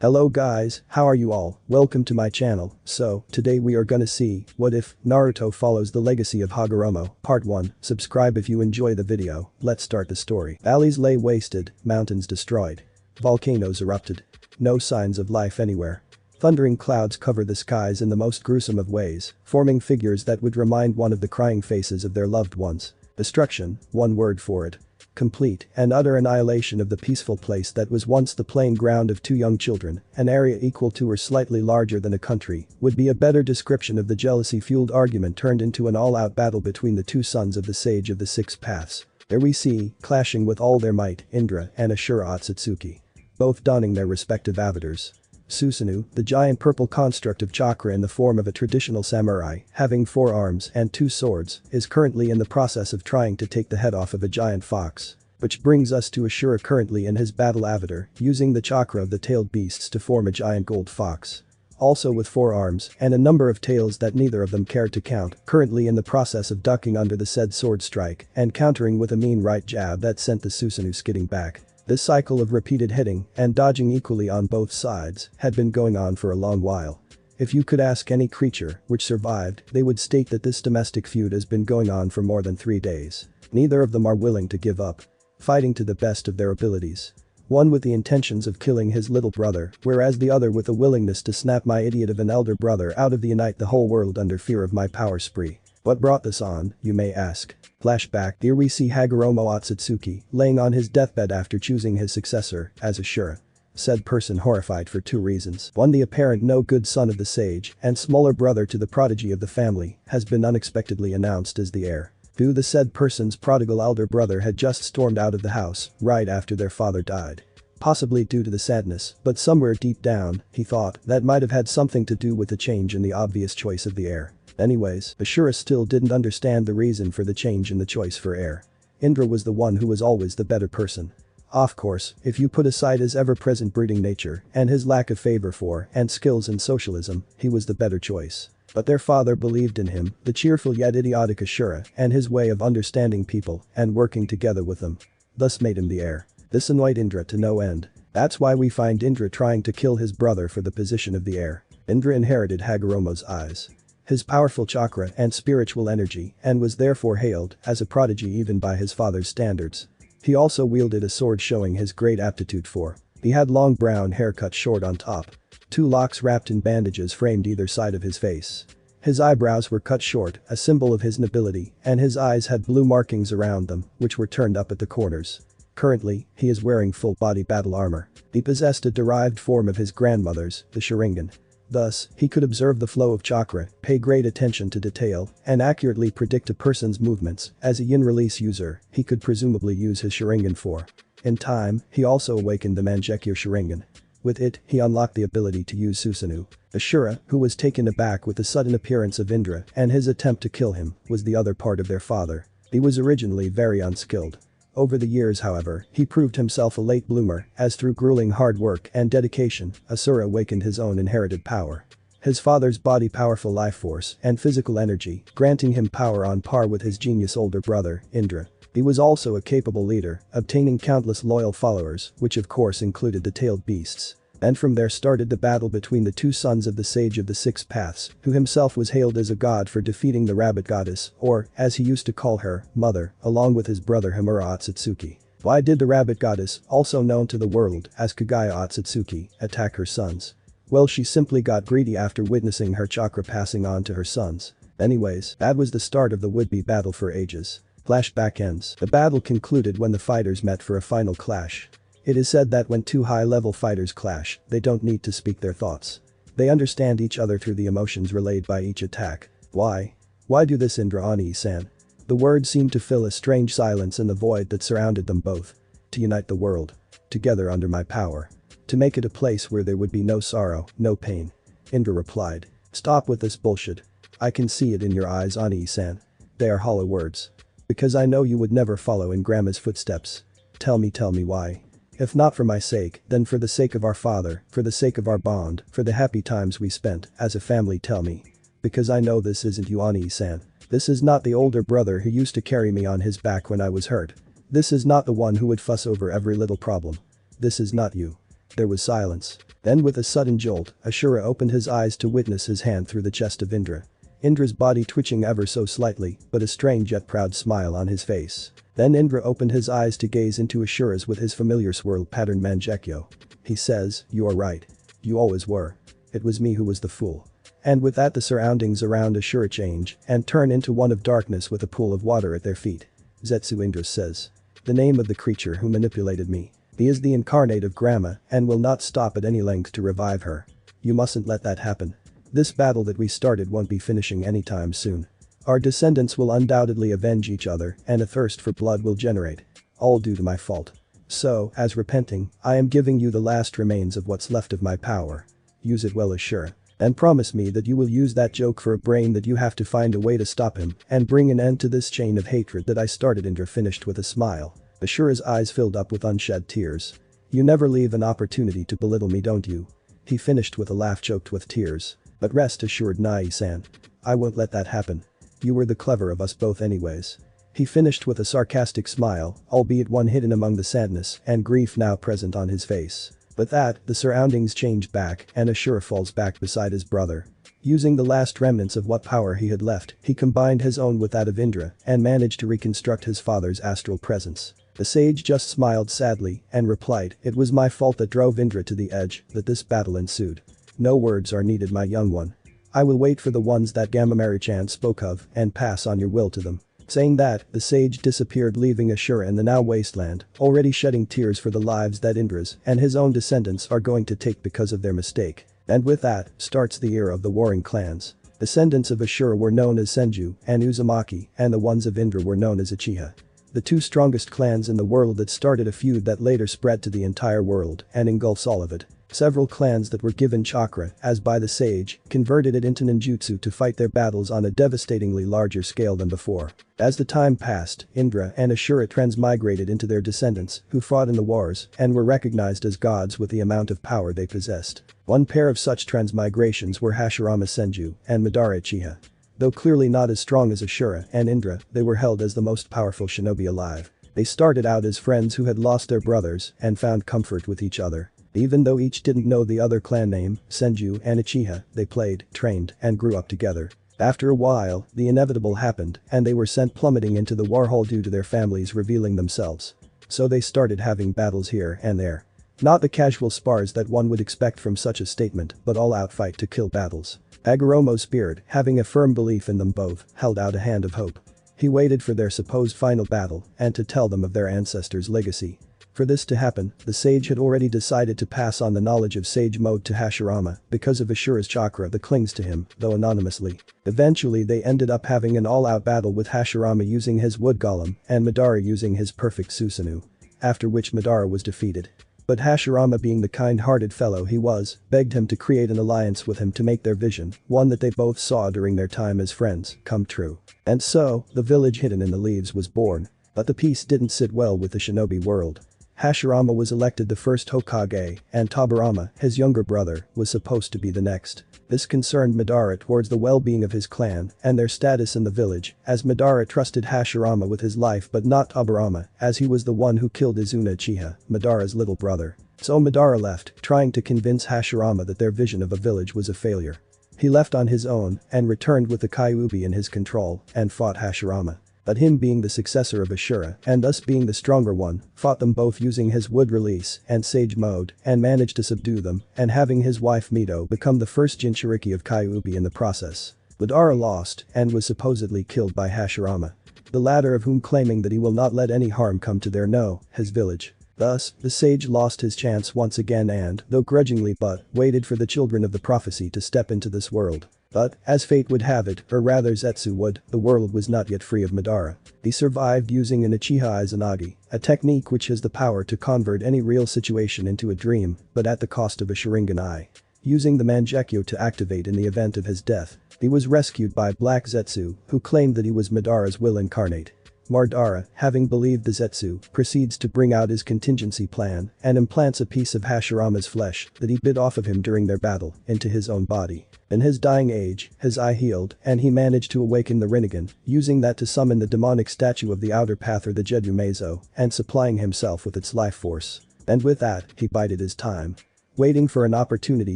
Hello guys, how are you all? Welcome to my channel. So, today we are gonna see, what if Naruto follows the legacy of Hagoromo, part 1. Subscribe if you enjoy the video. Let's start the story. Valleys lay wasted, mountains destroyed. Volcanoes erupted. No signs of life anywhere. Thundering clouds cover the skies in the most gruesome of ways, forming figures that would remind one of the crying faces of their loved ones. Destruction, one word for it. Complete and utter annihilation of the peaceful place that was once the playing ground of two young children, an area equal to or slightly larger than a country, would be a better description of the jealousy-fueled argument turned into an all-out battle between the two sons of the Sage of the Six Paths. There we see, clashing with all their might, Indra and Ashura Otsutsuki. Both donning their respective avatars. Susanoo, the giant purple construct of chakra in the form of a traditional samurai, having 4 arms and 2 swords, is currently in the process of trying to take the head off of a giant fox. Which brings us to Ashura currently in his battle avatar, using the chakra of the tailed beasts to form a giant gold fox. Also with 4 arms and a number of tails that neither of them cared to count, currently in the process of ducking under the said sword strike and countering with a mean right jab that sent the Susanoo skidding back. This cycle of repeated hitting and dodging equally on both sides had been going on for a long while. If you could ask any creature which survived, they would state that this domestic feud has been going on for more than 3 days. Neither of them are willing to give up. Fighting to the best of their abilities. One with the intentions of killing his little brother, whereas the other with the willingness to snap my idiot of an elder brother out of the unite the whole world under fear of my power spree. What brought this on, you may ask? Flashback, here we see Hagoromo Otsutsuki laying on his deathbed after choosing his successor as Ashura. Said person horrified for 2 reasons. 1. The apparent no good son of the sage and smaller brother to the prodigy of the family has been unexpectedly announced as the heir. 2. The said person's prodigal elder brother had just stormed out of the house right after their father died. Possibly due to the sadness, but somewhere deep down, he thought that might have had something to do with the change in the obvious choice of the heir. Anyways, Ashura still didn't understand the reason for the change in the choice for heir. Indra was the one who was always the better person. Of course, if you put aside his ever-present brooding nature and his lack of favor for and skills in socialism, he was the better choice. But their father believed in him, the cheerful yet idiotic Ashura, and his way of understanding people and working together with them. Thus made him the heir. This annoyed Indra to no end. That's why we find Indra trying to kill his brother for the position of the heir. Indra inherited Hagoromo's eyes. His powerful chakra and spiritual energy and was therefore hailed as a prodigy even by his father's standards. He also wielded a sword showing his great aptitude for. He had long brown hair cut short on top. 2 locks wrapped in bandages framed either side of his face. His eyebrows were cut short, a symbol of his nobility, and his eyes had blue markings around them, which were turned up at the corners. Currently, he is wearing full-body battle armor. He possessed a derived form of his grandmother's, the Sharingan. Thus, he could observe the flow of chakra, pay great attention to detail, and accurately predict a person's movements. As a yin-release user, he could presumably use his Sharingan for. In time, he also awakened the Mangekyou Sharingan. With it, he unlocked the ability to use Susanoo. Ashura, who was taken aback with the sudden appearance of Indra and his attempt to kill him, was the other part of their father. He was originally very unskilled. Over the years however, he proved himself a late bloomer as through grueling hard work and dedication, Asura awakened his own inherited power. His father's body powerful life force and physical energy, granting him power on par with his genius older brother, Indra. He was also a capable leader, obtaining countless loyal followers, which of course included the tailed beasts. And from there started the battle between the 2 sons of the Sage of the Six Paths, who himself was hailed as a god for defeating the rabbit goddess, or, as he used to call her, mother, along with his brother Himura Otsutsuki. Why did the rabbit goddess, also known to the world as Kaguya Otsutsuki, attack her sons? Well, she simply got greedy after witnessing her chakra passing on to her sons. Anyways, that was the start of the would-be battle for ages. Flashback ends. The battle concluded when the fighters met for a final clash. It is said that when 2 high-level fighters clash, they don't need to speak their thoughts. They understand each other through the emotions relayed by each attack. Why? Why do this, Indra Oni-san? The words seemed to fill a strange silence in the void that surrounded them both. To unite the world. Together under my power. To make it a place where there would be no sorrow, no pain. Indra replied. Stop with this bullshit. I can see it in your eyes, Oni-san. They are hollow words. Because I know you would never follow in Grandma's footsteps. Tell me why. If not for my sake, then for the sake of our father, for the sake of our bond, for the happy times we spent as a family, tell me. Because I know this isn't you, Ani-san. This is not the older brother who used to carry me on his back when I was hurt. This is not the one who would fuss over every little problem. This is not you. There was silence. Then with a sudden jolt, Ashura opened his eyes to witness his hand through the chest of Indra. Indra's body twitching ever so slightly, but a strange yet proud smile on his face. Then Indra opened his eyes to gaze into Ashura's with his familiar swirl pattern mangekyou. He says, "You are right. You always were. It was me who was the fool." And with that the surroundings around Ashura change and turn into one of darkness with a pool of water at their feet. Zetsu Indra says. "The name of the creature who manipulated me. He is the incarnate of Grandma and will not stop at any length to revive her. You mustn't let that happen. This battle that we started won't be finishing anytime soon. Our descendants will undoubtedly avenge each other and a thirst for blood will generate. All due to my fault. So, as repenting, I am giving you the last remains of what's left of my power. Use it well, Ashura. And promise me that you will use that joke for a brain that you have to find a way to stop him and bring an end to this chain of hatred that I started." Indra finished with a smile. Ashura's eyes filled up with unshed tears. "You never leave an opportunity to belittle me, don't you?" He finished with a laugh choked with tears. "But rest assured, Nai-san. I won't let that happen. You were the clever of us both anyways." He finished with a sarcastic smile, albeit one hidden among the sadness and grief now present on his face. With that, the surroundings change back and Ashura falls back beside his brother. Using the last remnants of what power he had left, he combined his own with that of Indra and managed to reconstruct his father's astral presence. The sage just smiled sadly and replied, "It was my fault that drove Indra to the edge, that this battle ensued. No words are needed, my young one. I will wait for the ones that Gamamari-chan spoke of and pass on your will to them." Saying that, the sage disappeared, leaving Ashura in the now wasteland, already shedding tears for the lives that Indra's and his own descendants are going to take because of their mistake. And with that, starts the era of the warring clans. Descendants of Ashura were known as Senju and Uzumaki, and the ones of Indra were known as Uchiha. The two strongest clans in the world that started a feud that later spread to the entire world and engulfs all of it. Several clans that were given chakra, as by the sage, converted it into ninjutsu to fight their battles on a devastatingly larger scale than before. As the time passed, Indra and Ashura transmigrated into their descendants, who fought in the wars and were recognized as gods with the amount of power they possessed. One pair of such transmigrations were Hashirama Senju and Madara Uchiha. Though clearly not as strong as Ashura and Indra, they were held as the most powerful shinobi alive. They started out as friends who had lost their brothers and found comfort with each other. Even though each didn't know the other clan name, Senju and Uchiha, they played, trained, and grew up together. After a while, the inevitable happened and they were sent plummeting into the warhole due to their families revealing themselves. So they started having battles here and there. Not the casual spars that one would expect from such a statement, but all-out fight to kill battles. Hagoromo's spirit, having a firm belief in them both, held out a hand of hope. He waited for their supposed final battle and to tell them of their ancestors' legacy. For this to happen, the sage had already decided to pass on the knowledge of sage mode to Hashirama because of Ashura's chakra that clings to him, though anonymously. Eventually they ended up having an all-out battle with Hashirama using his wood golem and Madara using his perfect Susanoo. After which Madara was defeated. But Hashirama, being the kind-hearted fellow he was, begged him to create an alliance with him to make their vision, one that they both saw during their time as friends, come true. And so, the village hidden in the leaves was born. But the peace didn't sit well with the shinobi world. Hashirama was elected the first Hokage, and Tobirama, his younger brother, was supposed to be the next. This concerned Madara towards the well-being of his clan and their status in the village, as Madara trusted Hashirama with his life but not Tobirama, as he was the one who killed Izuna Uchiha, Madara's little brother. So Madara left, trying to convince Hashirama that their vision of a village was a failure. He left on his own and returned with the Kyuubi in his control and fought Hashirama. But him, being the successor of Ashura and thus being the stronger one, fought them both using his wood release and sage mode and managed to subdue them, and having his wife Mito become the first Jinchuriki of Kyuubi in the process. Madara lost and was supposedly killed by Hashirama. The latter of whom claiming that he will not let any harm come to his village. Thus, the sage lost his chance once again and, though grudgingly waited for the children of the prophecy to step into this world. But, as fate would have it, or rather Zetsu would, the world was not yet free of Madara. He survived using an Uchiha Izanagi, a technique which has the power to convert any real situation into a dream, but at the cost of a Sharingan eye. Using the Mangekyo to activate in the event of his death, he was rescued by Black Zetsu, who claimed that he was Madara's will incarnate. Madara, having believed the Zetsu, proceeds to bring out his contingency plan and implants a piece of Hashirama's flesh that he bit off of him during their battle into his own body. In his dying age, his eye healed and he managed to awaken the Rinnegan, using that to summon the demonic statue of the outer path or the Jeju Meizo and supplying himself with its life force. And with that, he bided his time. waiting for an opportunity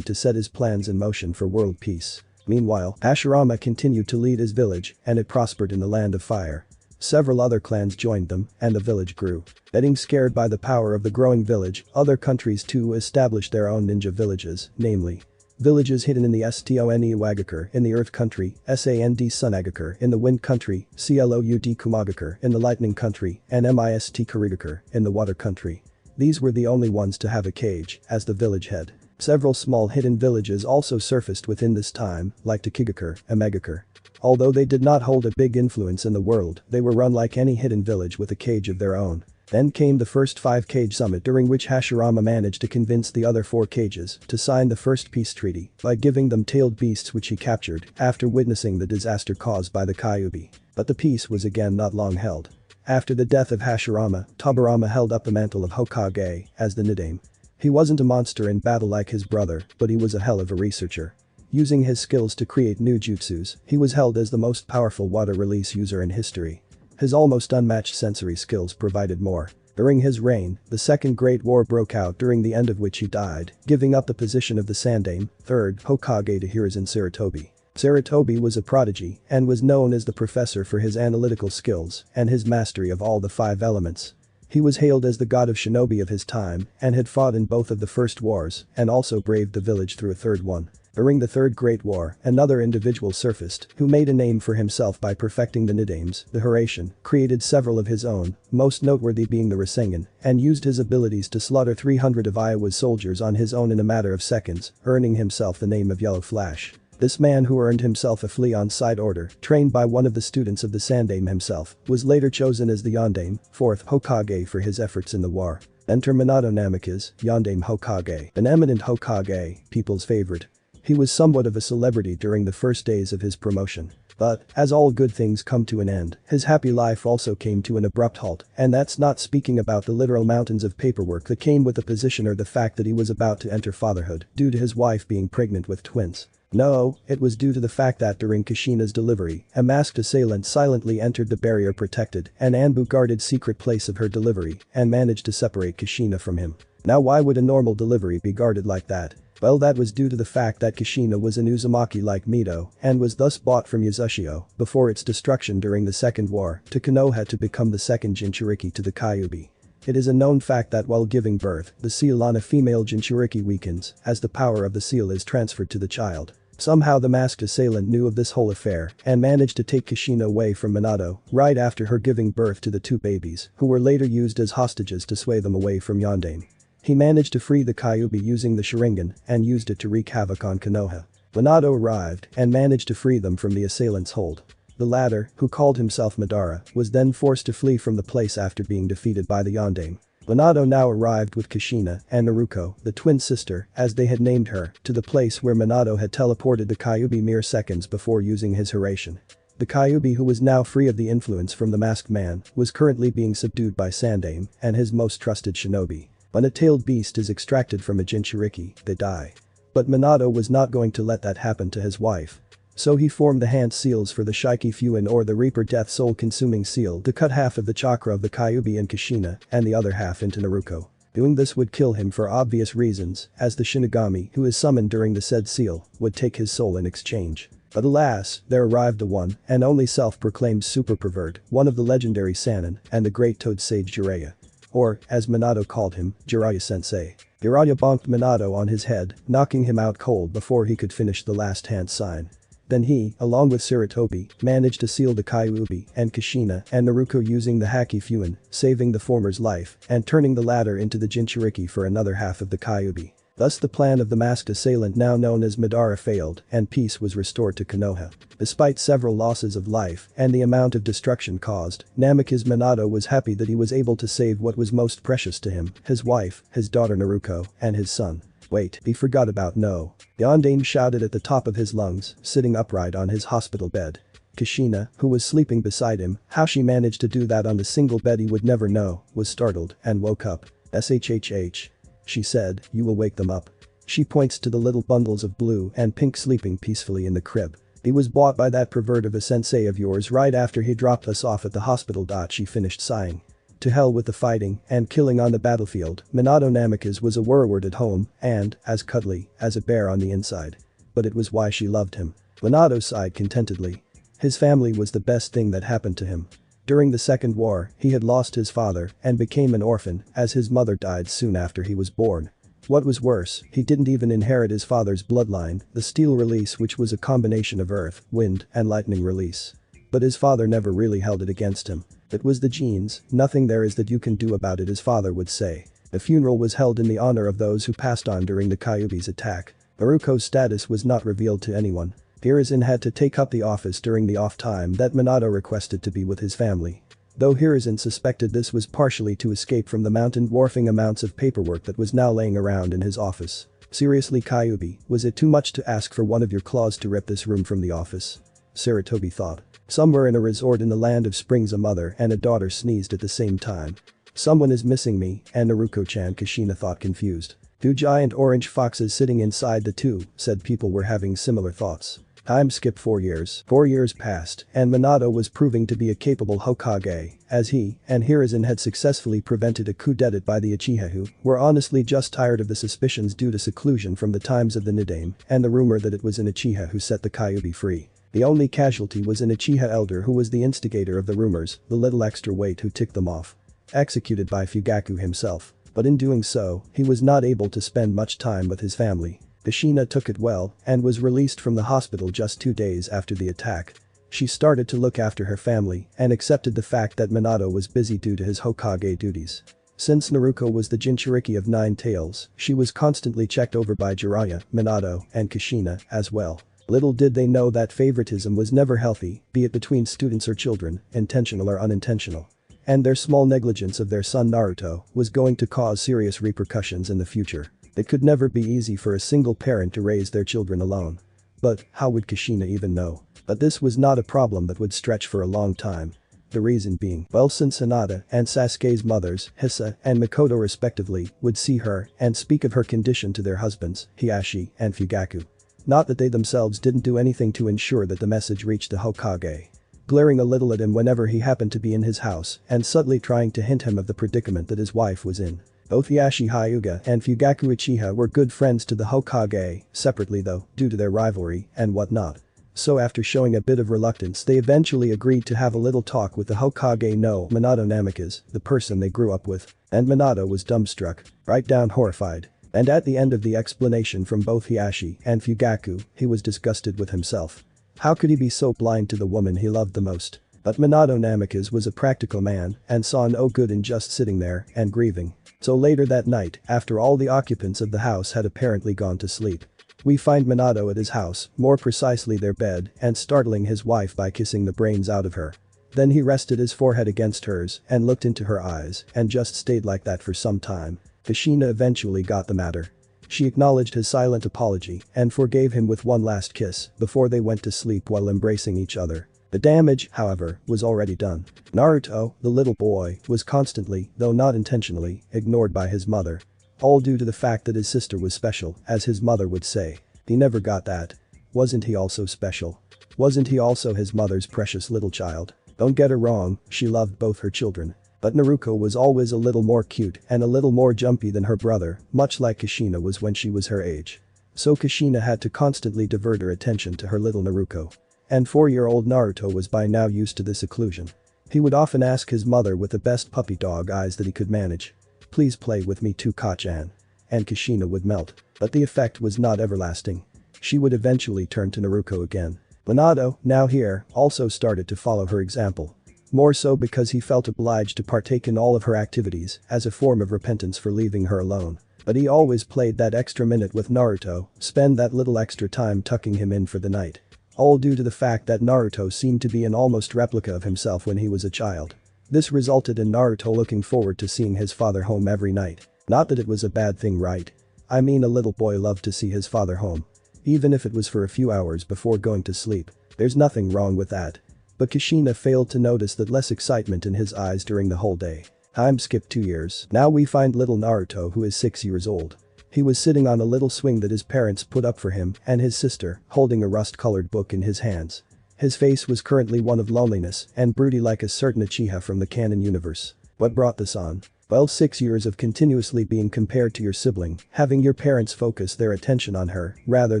to set his plans in motion for world peace. Meanwhile, Hashirama continued to lead his village, and it prospered in the land of fire. Several other clans joined them, and the village grew. Getting scared by the power of the growing village, other countries too established their own ninja villages, namely villages hidden in the Stone Wagakure in the Earth Country, Sand Sunagakure in the Wind Country, Cloud Kumagakure in the Lightning Country, and Mist Karigakure in the Water Country. These were the only ones to have a kage as the village head. Several small hidden villages also surfaced within this time, like Takigakure and Megakure. Although they did not hold a big influence in the world, they were run like any hidden village with a kage of their own. Then came the first 5-Kage summit, during which Hashirama managed to convince the other 4 cages to sign the first peace treaty by giving them tailed beasts which he captured after witnessing the disaster caused by the Kyuubi. But the peace was again not long held. After the death of Hashirama, Tobirama held up the mantle of Hokage as the nickname. He wasn't a monster in battle like his brother, but he was a hell of a researcher. Using his skills to create new jutsus, he was held as the most powerful water release user in history. His almost unmatched sensory skills provided more. During his reign, the Second Great War broke out, during the end of which he died, giving up the position of the Sandaime, third Hokage, to Hiruzen Sarutobi. Sarutobi was a prodigy and was known as the professor for his analytical skills and his mastery of all the 5 elements. He was hailed as the god of shinobi of his time and had fought in both of the first wars and also braved the village through a third one. During the Third Great War, another individual surfaced who made a name for himself by perfecting the nicknames. The Hiraishin created several of his own, most noteworthy being the Rasengan, and used his abilities to slaughter 300 of Iowa's soldiers on his own in a matter of seconds, earning himself the name of Yellow Flash. This man, who earned himself a flea on side order, trained by one of the students of the Sandaime himself, was later chosen as the Yondaime, 4th Hokage, for his efforts in the war. Enter Minato Namikaze, Yondaime Hokage, an eminent Hokage, people's favorite. He was somewhat of a celebrity during the first days of his promotion. But, as all good things come to an end, his happy life also came to an abrupt halt, and that's not speaking about the literal mountains of paperwork that came with the position or the fact that he was about to enter fatherhood due to his wife being pregnant with twins. No, it was due to the fact that during Kushina's delivery, a masked assailant silently entered the barrier-protected and Anbu-guarded secret place of her delivery and managed to separate Kushina from him. Now, why would a normal delivery be guarded like that? Well, that was due to the fact that Kushina was an Uzumaki like Mito and was thus bought from Yuzashio before its destruction during the Second War to Konoha to become the second Jinchuriki to the Kyuubi. It is a known fact that while giving birth, the seal on a female Jinchuriki weakens as the power of the seal is transferred to the child. Somehow the masked assailant knew of this whole affair and managed to take Kushina away from Minato right after her giving birth to the 2 babies, who were later used as hostages to sway them away from Yondaime. He managed to free the Kyuubi using the Sharingan and used it to wreak havoc on Konoha. Minato arrived and managed to free them from the assailant's hold. The latter, who called himself Madara, was then forced to flee from the place after being defeated by the Yondaime. Minato now arrived with Kushina and Naruko, the twin sister, as they had named her, to the place where Minato had teleported the Kyuubi mere seconds before using his Hiraishin. The Kyuubi, who was now free of the influence from the masked man, was currently being subdued by Sandaime and his most trusted shinobi. When a tailed beast is extracted from a Jinchuriki, they die. But Minato was not going to let that happen to his wife. So he formed the hand seals for the Shiki Fuin, or the Reaper Death Soul Consuming Seal, to cut half of the chakra of the Kyuubi in Kushina and the other half into Naruko. Doing this would kill him for obvious reasons, as the Shinigami, who is summoned during the said seal, would take his soul in exchange. But alas, there arrived the one and only self-proclaimed super pervert, one of the legendary Sannin and the great Toad Sage Jiraiya. Or, as Minato called him, Jiraiya-sensei. Jiraiya bonked Minato on his head, knocking him out cold before he could finish the last hand sign. Then he, along with Sarutobi, managed to seal the Kyuubi and Kushina and Naruko using the Haki Fuin, saving the former's life and turning the latter into the Jinchuriki for another half of the Kyuubi. Thus the plan of the masked assailant, now known as Madara, failed and peace was restored to Konoha. Despite several losses of life and the amount of destruction caused, Namikaze Minato was happy that he was able to save what was most precious to him, his wife, his daughter Naruko, and his son. Wait, he forgot about No. Yondaime shouted at the top of his lungs, sitting upright on his hospital bed. Kushina, who was sleeping beside him, how she managed to do that on the single bed he would never know, was startled and woke up. "SHHH. She said, you will wake them up." She points to the little bundles of blue and pink sleeping peacefully in the crib. "He was bought by that pervert of a sensei of yours right after he dropped us off at the hospital." She finished sighing. To hell with the fighting and killing on the battlefield, Minato Namikaze was a warlord at home and as cuddly as a bear on the inside. But it was why she loved him. Minato sighed contentedly. His family was the best thing that happened to him. During the Second War, he had lost his father and became an orphan as his mother died soon after he was born. What was worse, he didn't even inherit his father's bloodline, the steel release which was a combination of earth, wind, and lightning release. But his father never really held it against him. It was the genes, nothing there is that you can do about it, his father would say. The funeral was held in the honor of those who passed on during the Kyuubi's attack. Naruto's status was not revealed to anyone. Hiruzen had to take up the office during the off time that Minato requested to be with his family. Though Hiruzen suspected this was partially to escape from the mountain dwarfing amounts of paperwork that was now laying around in his office. Seriously, Kyuubi, was it too much to ask for one of your claws to rip this room from the office? Sarutobi thought. Somewhere in a resort in the land of springs, a mother and a daughter sneezed at the same time. Someone is missing me, and Naruto-chan, Kushina thought, confused. Two giant orange foxes sitting inside the two, said people were having similar thoughts. Time skip 4 years. 4 years passed, and Minato was proving to be a capable Hokage, as he and Hiruzen had successfully prevented a coup d'etat by the Uchiha, who were honestly just tired of the suspicions due to seclusion from the times of the Nidaime and the rumor that it was an Uchiha who set the Kyuubi free. The only casualty was an Uchiha elder who was the instigator of the rumors, the little extra weight who ticked them off. Executed by Fugaku himself. But in doing so, he was not able to spend much time with his family. Kushina took it well and was released from the hospital just 2 days after the attack. She started to look after her family and accepted the fact that Minato was busy due to his Hokage duties. Since Naruto was the Jinchuriki of 9 tails, she was constantly checked over by Jiraiya, Minato, and Kushina as well. Little did they know that favoritism was never healthy, be it between students or children, intentional or unintentional. And their small negligence of their son Naruto was going to cause serious repercussions in the future. It could never be easy for a single parent to raise their children alone. But how would Kushina even know? But this was not a problem that would stretch for a long time. The reason being, well, since Hinata and Sasuke's mothers, Hisa and Mikoto respectively, would see her and speak of her condition to their husbands, Hiashi and Fugaku. Not that they themselves didn't do anything to ensure that the message reached the Hokage. Glaring a little at him whenever he happened to be in his house and subtly trying to hint him of the predicament that his wife was in. Both Hiashi Hyuga and Fugaku Uchiha were good friends to the Hokage, separately though, due to their rivalry and whatnot. So after showing a bit of reluctance, they eventually agreed to have a little talk with the Hokage no Minato Namikaze, the person they grew up with, and Minato was dumbstruck, right down horrified. And at the end of the explanation from both Hiashi and Fugaku, he was disgusted with himself. How could he be so blind to the woman he loved the most? But Minato Namikaze was a practical man and saw no good in just sitting there and grieving. So later that night, after all the occupants of the house had apparently gone to sleep, we find Minato at his house, more precisely their bed, and startling his wife by kissing the brains out of her. Then he rested his forehead against hers and looked into her eyes and just stayed like that for some time. Kushina eventually got the matter. She acknowledged his silent apology and forgave him with one last kiss before they went to sleep while embracing each other. The damage, however, was already done. Naruto, the little boy, was constantly, though not intentionally, ignored by his mother. All due to the fact that his sister was special, as his mother would say. He never got that. Wasn't he also special? Wasn't he also his mother's precious little child? Don't get her wrong, she loved both her children. But Naruto was always a little more cute and a little more jumpy than her brother, much like Kushina was when she was her age. So Kushina had to constantly divert her attention to her little Naruto. And 4-year-old Naruto was by now used to this occlusion. He would often ask his mother with the best puppy dog eyes that he could manage. Please play with me too, Ka-chan. And Kushina would melt. But the effect was not everlasting. She would eventually turn to Naruto again. Minato, now here, also started to follow her example. More so because he felt obliged to partake in all of her activities as a form of repentance for leaving her alone. But he always played that extra minute with Naruto, spend that little extra time tucking him in for the night. All due to the fact that Naruto seemed to be an almost replica of himself when he was a child. This resulted in Naruto looking forward to seeing his father home every night. Not that it was a bad thing, right? I mean, a little boy loved to see his father home. Even if it was for a few hours before going to sleep. There's nothing wrong with that. But Kushina failed to notice that less excitement in his eyes during the whole day. Time skipped 2 years. Now we find little Naruto, who is 6 years old. He was sitting on a little swing that his parents put up for him and his sister, holding a rust-colored book in his hands. His face was currently one of loneliness and broody like a certain Uchiha from the canon universe. What brought this on? Well, 6 years of continuously being compared to your sibling, having your parents focus their attention on her rather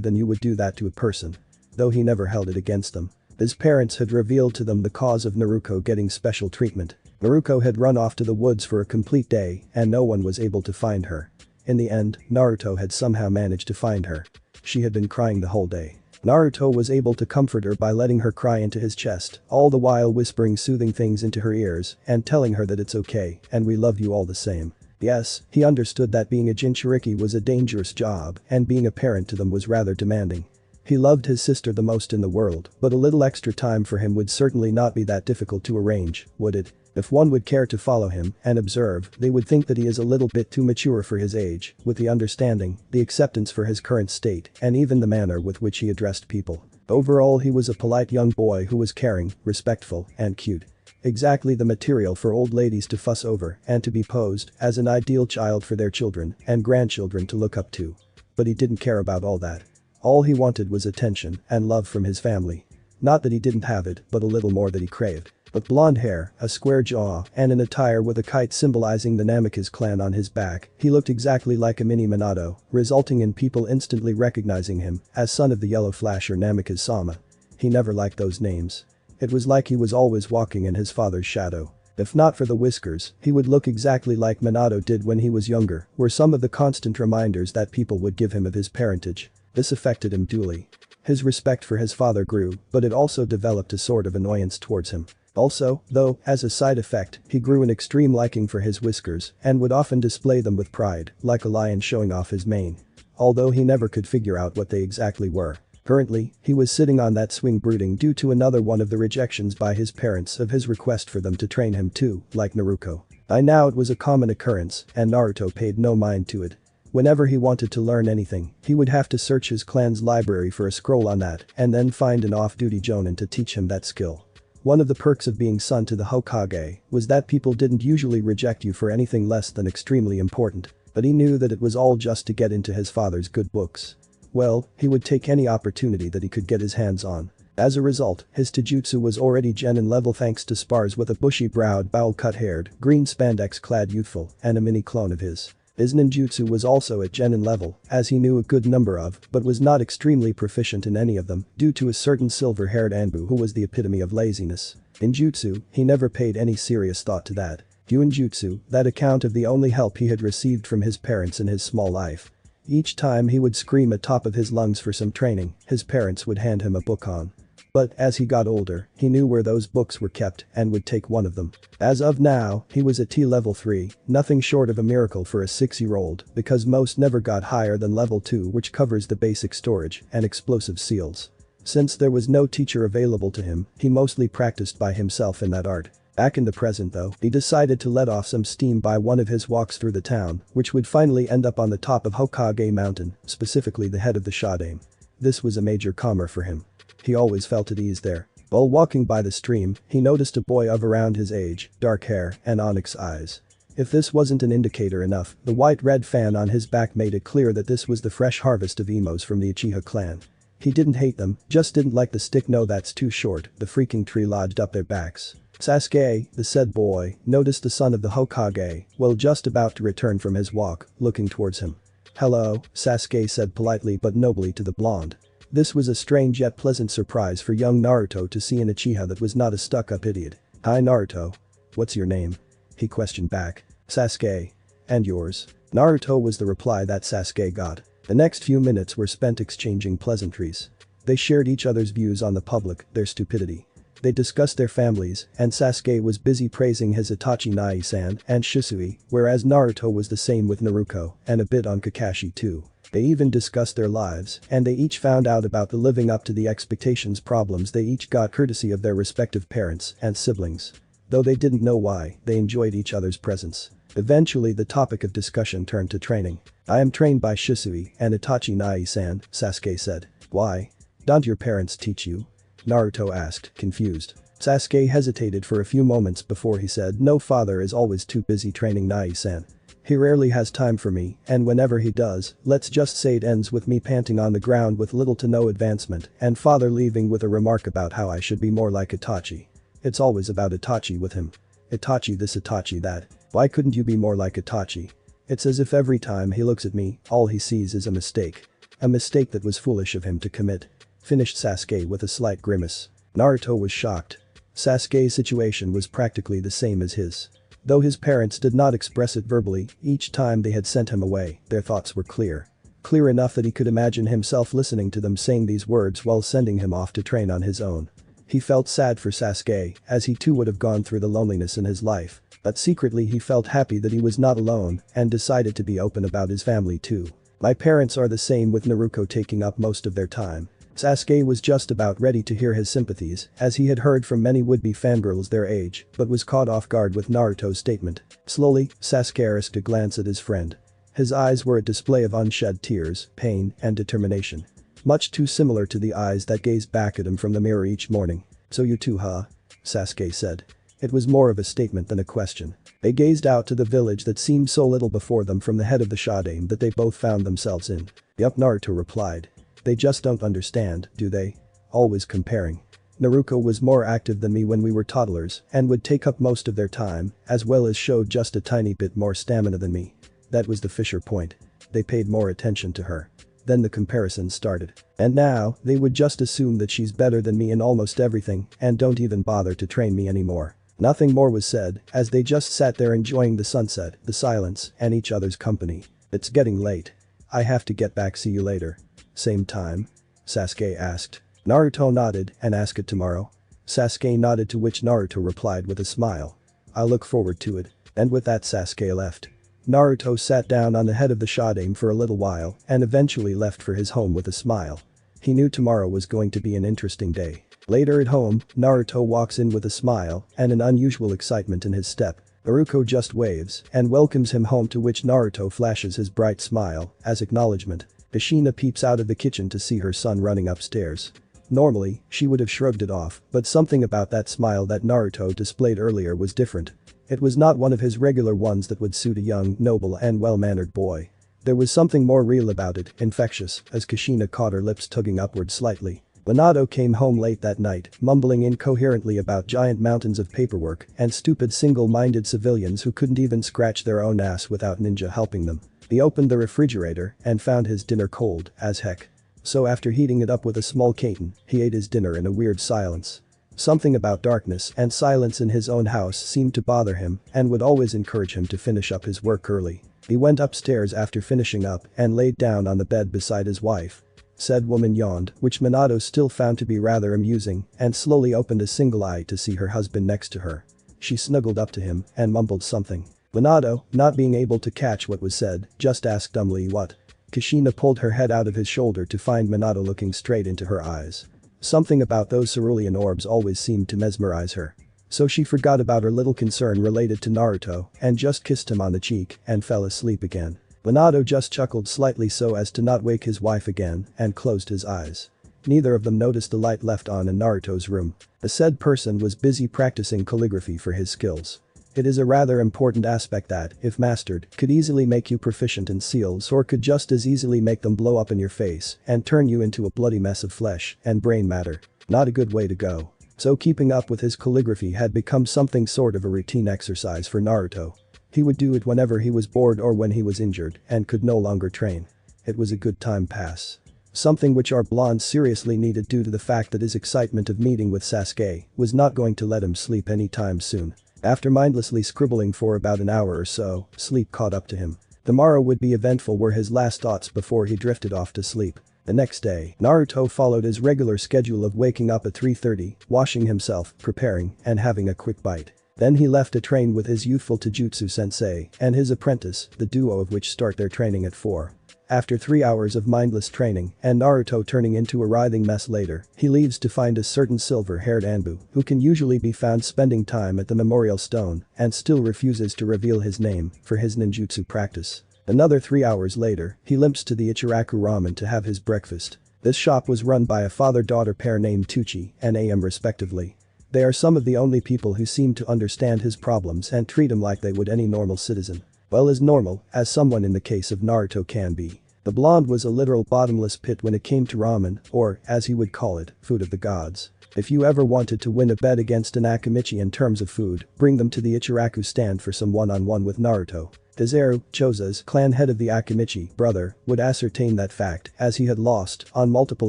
than you would do that to a person. Though he never held it against them. His parents had revealed to them the cause of Naruto getting special treatment. Naruto had run off to the woods for a complete day and no one was able to find her. In the end, Naruto had somehow managed to find her. She had been crying the whole day. Naruto was able to comfort her by letting her cry into his chest, all the while whispering soothing things into her ears and telling her that it's okay and we love you all the same. Yes, he understood that being a Jinchuriki was a dangerous job and being a parent to them was rather demanding. He loved his sister the most in the world, but a little extra time for him would certainly not be that difficult to arrange, would it? If one would care to follow him and observe, they would think that he is a little bit too mature for his age, with the understanding, the acceptance for his current state, and even the manner with which he addressed people. Overall, he was a polite young boy who was caring, respectful, and cute. Exactly the material for old ladies to fuss over and to be posed as an ideal child for their children and grandchildren to look up to. But he didn't care about all that. All he wanted was attention and love from his family. Not that he didn't have it, but a little more that he craved. With blonde hair, a square jaw, and an attire with a kite symbolizing the Namikaze clan on his back, he looked exactly like a mini Minato, resulting in people instantly recognizing him as son of the Yellow Flasher Namikaze-sama. He never liked those names. It was like he was always walking in his father's shadow. If not for the whiskers, he would look exactly like Minato did when he was younger, were some of the constant reminders that people would give him of his parentage. This affected him duly. His respect for his father grew, but it also developed a sort of annoyance towards him. Also, though, as a side effect, he grew an extreme liking for his whiskers and would often display them with pride, like a lion showing off his mane. Although he never could figure out what they exactly were. Currently, he was sitting on that swing brooding due to another one of the rejections by his parents of his request for them to train him too, like Naruto. By now it was a common occurrence, and Naruto paid no mind to it. Whenever he wanted to learn anything, he would have to search his clan's library for a scroll on that and then find an off-duty jonin to teach him that skill. One of the perks of being son to the Hokage was that people didn't usually reject you for anything less than extremely important, but he knew that it was all just to get into his father's good books. Well, he would take any opportunity that he could get his hands on. As a result, his taijutsu was already genin level thanks to spars with a bushy-browed, bowl-cut-haired, green spandex-clad youthful and a mini clone of his. His ninjutsu was also at genin level, as he knew a good number of, but was not extremely proficient in any of them, due to a certain silver-haired Anbu who was the epitome of laziness. In jutsu, he never paid any serious thought to that. Yuinjutsu, that account of the only help he had received from his parents in his small life. Each time he would scream at top of his lungs for some training, his parents would hand him a book on. But as he got older, he knew where those books were kept and would take one of them. As of now, he was at T-level 3, nothing short of a miracle for a 6-year-old because most never got higher than level 2, which covers the basic storage and explosive seals. Since there was no teacher available to him, he mostly practiced by himself in that art. Back in the present though, he decided to let off some steam by one of his walks through the town, which would finally end up on the top of Hokage Mountain, specifically the head of the Shodaime. This was a major calmer for him. He always felt at ease there. While walking by the stream, he noticed a boy of around his age, dark hair, and onyx eyes. If this wasn't an indicator enough, the white-red fan on his back made it clear that this was the fresh harvest of emos from the Uchiha clan. He didn't hate them, just didn't like the stick "no that's too short," the freaking tree lodged up their backs. Sasuke, the said boy, noticed the son of the Hokage, while just about to return from his walk, looking towards him. "Hello," Sasuke said politely but nobly to the blonde. This was a strange yet pleasant surprise for young Naruto to see an Uchiha that was not a stuck-up idiot. "Hi Naruto. What's your name?" he questioned back. "Sasuke. And yours?" Naruto was the reply that Sasuke got. The next few minutes were spent exchanging pleasantries. They shared each other's views on the public, their stupidity. They discussed their families, and Sasuke was busy praising his Itachi Nai-san and Shisui, whereas Naruto was the same with Naruto, and a bit on Kakashi too. They even discussed their lives, and they each found out about the living up to the expectations problems they each got courtesy of their respective parents and siblings. Though they didn't know why, they enjoyed each other's presence. Eventually the topic of discussion turned to training. "I am trained by Shisui and Itachi Nai-san," Sasuke said. "Why? Don't your parents teach you?" Naruto asked, confused. Sasuke hesitated for a few moments before he said, "No, father is always too busy training Nai-san. He rarely has time for me, and whenever he does, let's just say it ends with me panting on the ground with little to no advancement and father leaving with a remark about how I should be more like Itachi. It's always about Itachi with him." Itachi this, Itachi that. Why couldn't you be more like Itachi? It's as if every time he looks at me, all he sees is a mistake. A mistake that was foolish of him to commit. Finished Sasuke with a slight grimace. Naruto was shocked. Sasuke's situation was practically the same as his. Though his parents did not express it verbally, each time they had sent him away, their thoughts were clear. Clear enough that he could imagine himself listening to them saying these words while sending him off to train on his own. He felt sad for Sasuke, as he too would have gone through the loneliness in his life, but secretly he felt happy that he was not alone and decided to be open about his family too. My parents are the same, with Naruto taking up most of their time. Sasuke was just about ready to hear his sympathies, as he had heard from many would-be fangirls their age, but was caught off guard with Naruto's statement. Slowly, Sasuke risked a glance at his friend. His eyes were a display of unshed tears, pain, and determination. Much too similar to the eyes that gazed back at him from the mirror each morning. "So you too, huh?" Sasuke said. It was more of a statement than a question. They gazed out to the village that seemed so little before them from the head of the Shodaime that they both found themselves in. "Yup," Naruto replied. "They just don't understand, do they? Always comparing. Naruto was more active than me when we were toddlers and would take up most of their time, as well as showed just a tiny bit more stamina than me. That was the Fisher point. They paid more attention to her. Then the comparison started. And now, they would just assume that she's better than me in almost everything and don't even bother to train me anymore." Nothing more was said, as they just sat there enjoying the sunset, the silence, and each other's company. "It's getting late. I have to get back, see you later." "Same time?" Sasuke asked. Naruto nodded and asked it tomorrow. Sasuke nodded, to which Naruto replied with a smile. "I'll look forward to it." And with that Sasuke left. Naruto sat down on the head of the Shodaime for a little while and eventually left for his home with a smile. He knew tomorrow was going to be an interesting day. Later at home, Naruto walks in with a smile and an unusual excitement in his step. Naruto just waves and welcomes him home, to which Naruto flashes his bright smile as acknowledgement. Kushina peeps out of the kitchen to see her son running upstairs. Normally, she would have shrugged it off, but something about that smile that Naruto displayed earlier was different. It was not one of his regular ones that would suit a young, noble and well-mannered boy. There was something more real about it, infectious, as Kushina caught her lips tugging upward slightly. Minato came home late that night, mumbling incoherently about giant mountains of paperwork and stupid single-minded civilians who couldn't even scratch their own ass without ninja helping them. He opened the refrigerator and found his dinner cold as heck. So after heating it up with a small Katen, he ate his dinner in a weird silence. Something about darkness and silence in his own house seemed to bother him and would always encourage him to finish up his work early. He went upstairs after finishing up and laid down on the bed beside his wife. Said woman yawned, which Minato still found to be rather amusing, and slowly opened a single eye to see her husband next to her. She snuggled up to him and mumbled something. Minato, not being able to catch what was said, just asked dumbly what. Kushina pulled her head out of his shoulder to find Minato looking straight into her eyes. Something about those cerulean orbs always seemed to mesmerize her. So she forgot about her little concern related to Naruto and just kissed him on the cheek and fell asleep again. Minato just chuckled slightly so as to not wake his wife again and closed his eyes. Neither of them noticed the light left on in Naruto's room. The said person was busy practicing calligraphy for his skills. It is a rather important aspect that, if mastered, could easily make you proficient in seals or could just as easily make them blow up in your face and turn you into a bloody mess of flesh and brain matter. Not a good way to go. So keeping up with his calligraphy had become something sort of a routine exercise for Naruto. He would do it whenever he was bored or when he was injured and could no longer train. It was a good time pass. Something which our blonde seriously needed due to the fact that his excitement of meeting with Sasuke was not going to let him sleep anytime soon. After mindlessly scribbling for about an hour or so, sleep caught up to him. The morrow would be eventful were his last thoughts before he drifted off to sleep. The next day, Naruto followed his regular schedule of waking up at 3:30, washing himself, preparing, and having a quick bite. Then he left to train with his youthful Taijutsu sensei and his apprentice, the duo of which start their training at 4. After 3 hours of mindless training and Naruto turning into a writhing mess later, he leaves to find a certain silver-haired Anbu who can usually be found spending time at the Memorial Stone and still refuses to reveal his name for his ninjutsu practice. Another 3 hours later, he limps to the Ichiraku Ramen to have his breakfast. This shop was run by a father-daughter pair named Tucci and AM respectively. They are some of the only people who seem to understand his problems and treat him like they would any normal citizen. Well, as normal as someone in the case of Naruto can be. The blonde was a literal bottomless pit when it came to ramen, or, as he would call it, food of the gods. If you ever wanted to win a bet against an Akimichi in terms of food, bring them to the Ichiraku stand for some one-on-one with Naruto. Dezeru, Choza's clan head of the Akimichi brother, would ascertain that fact as he had lost, on multiple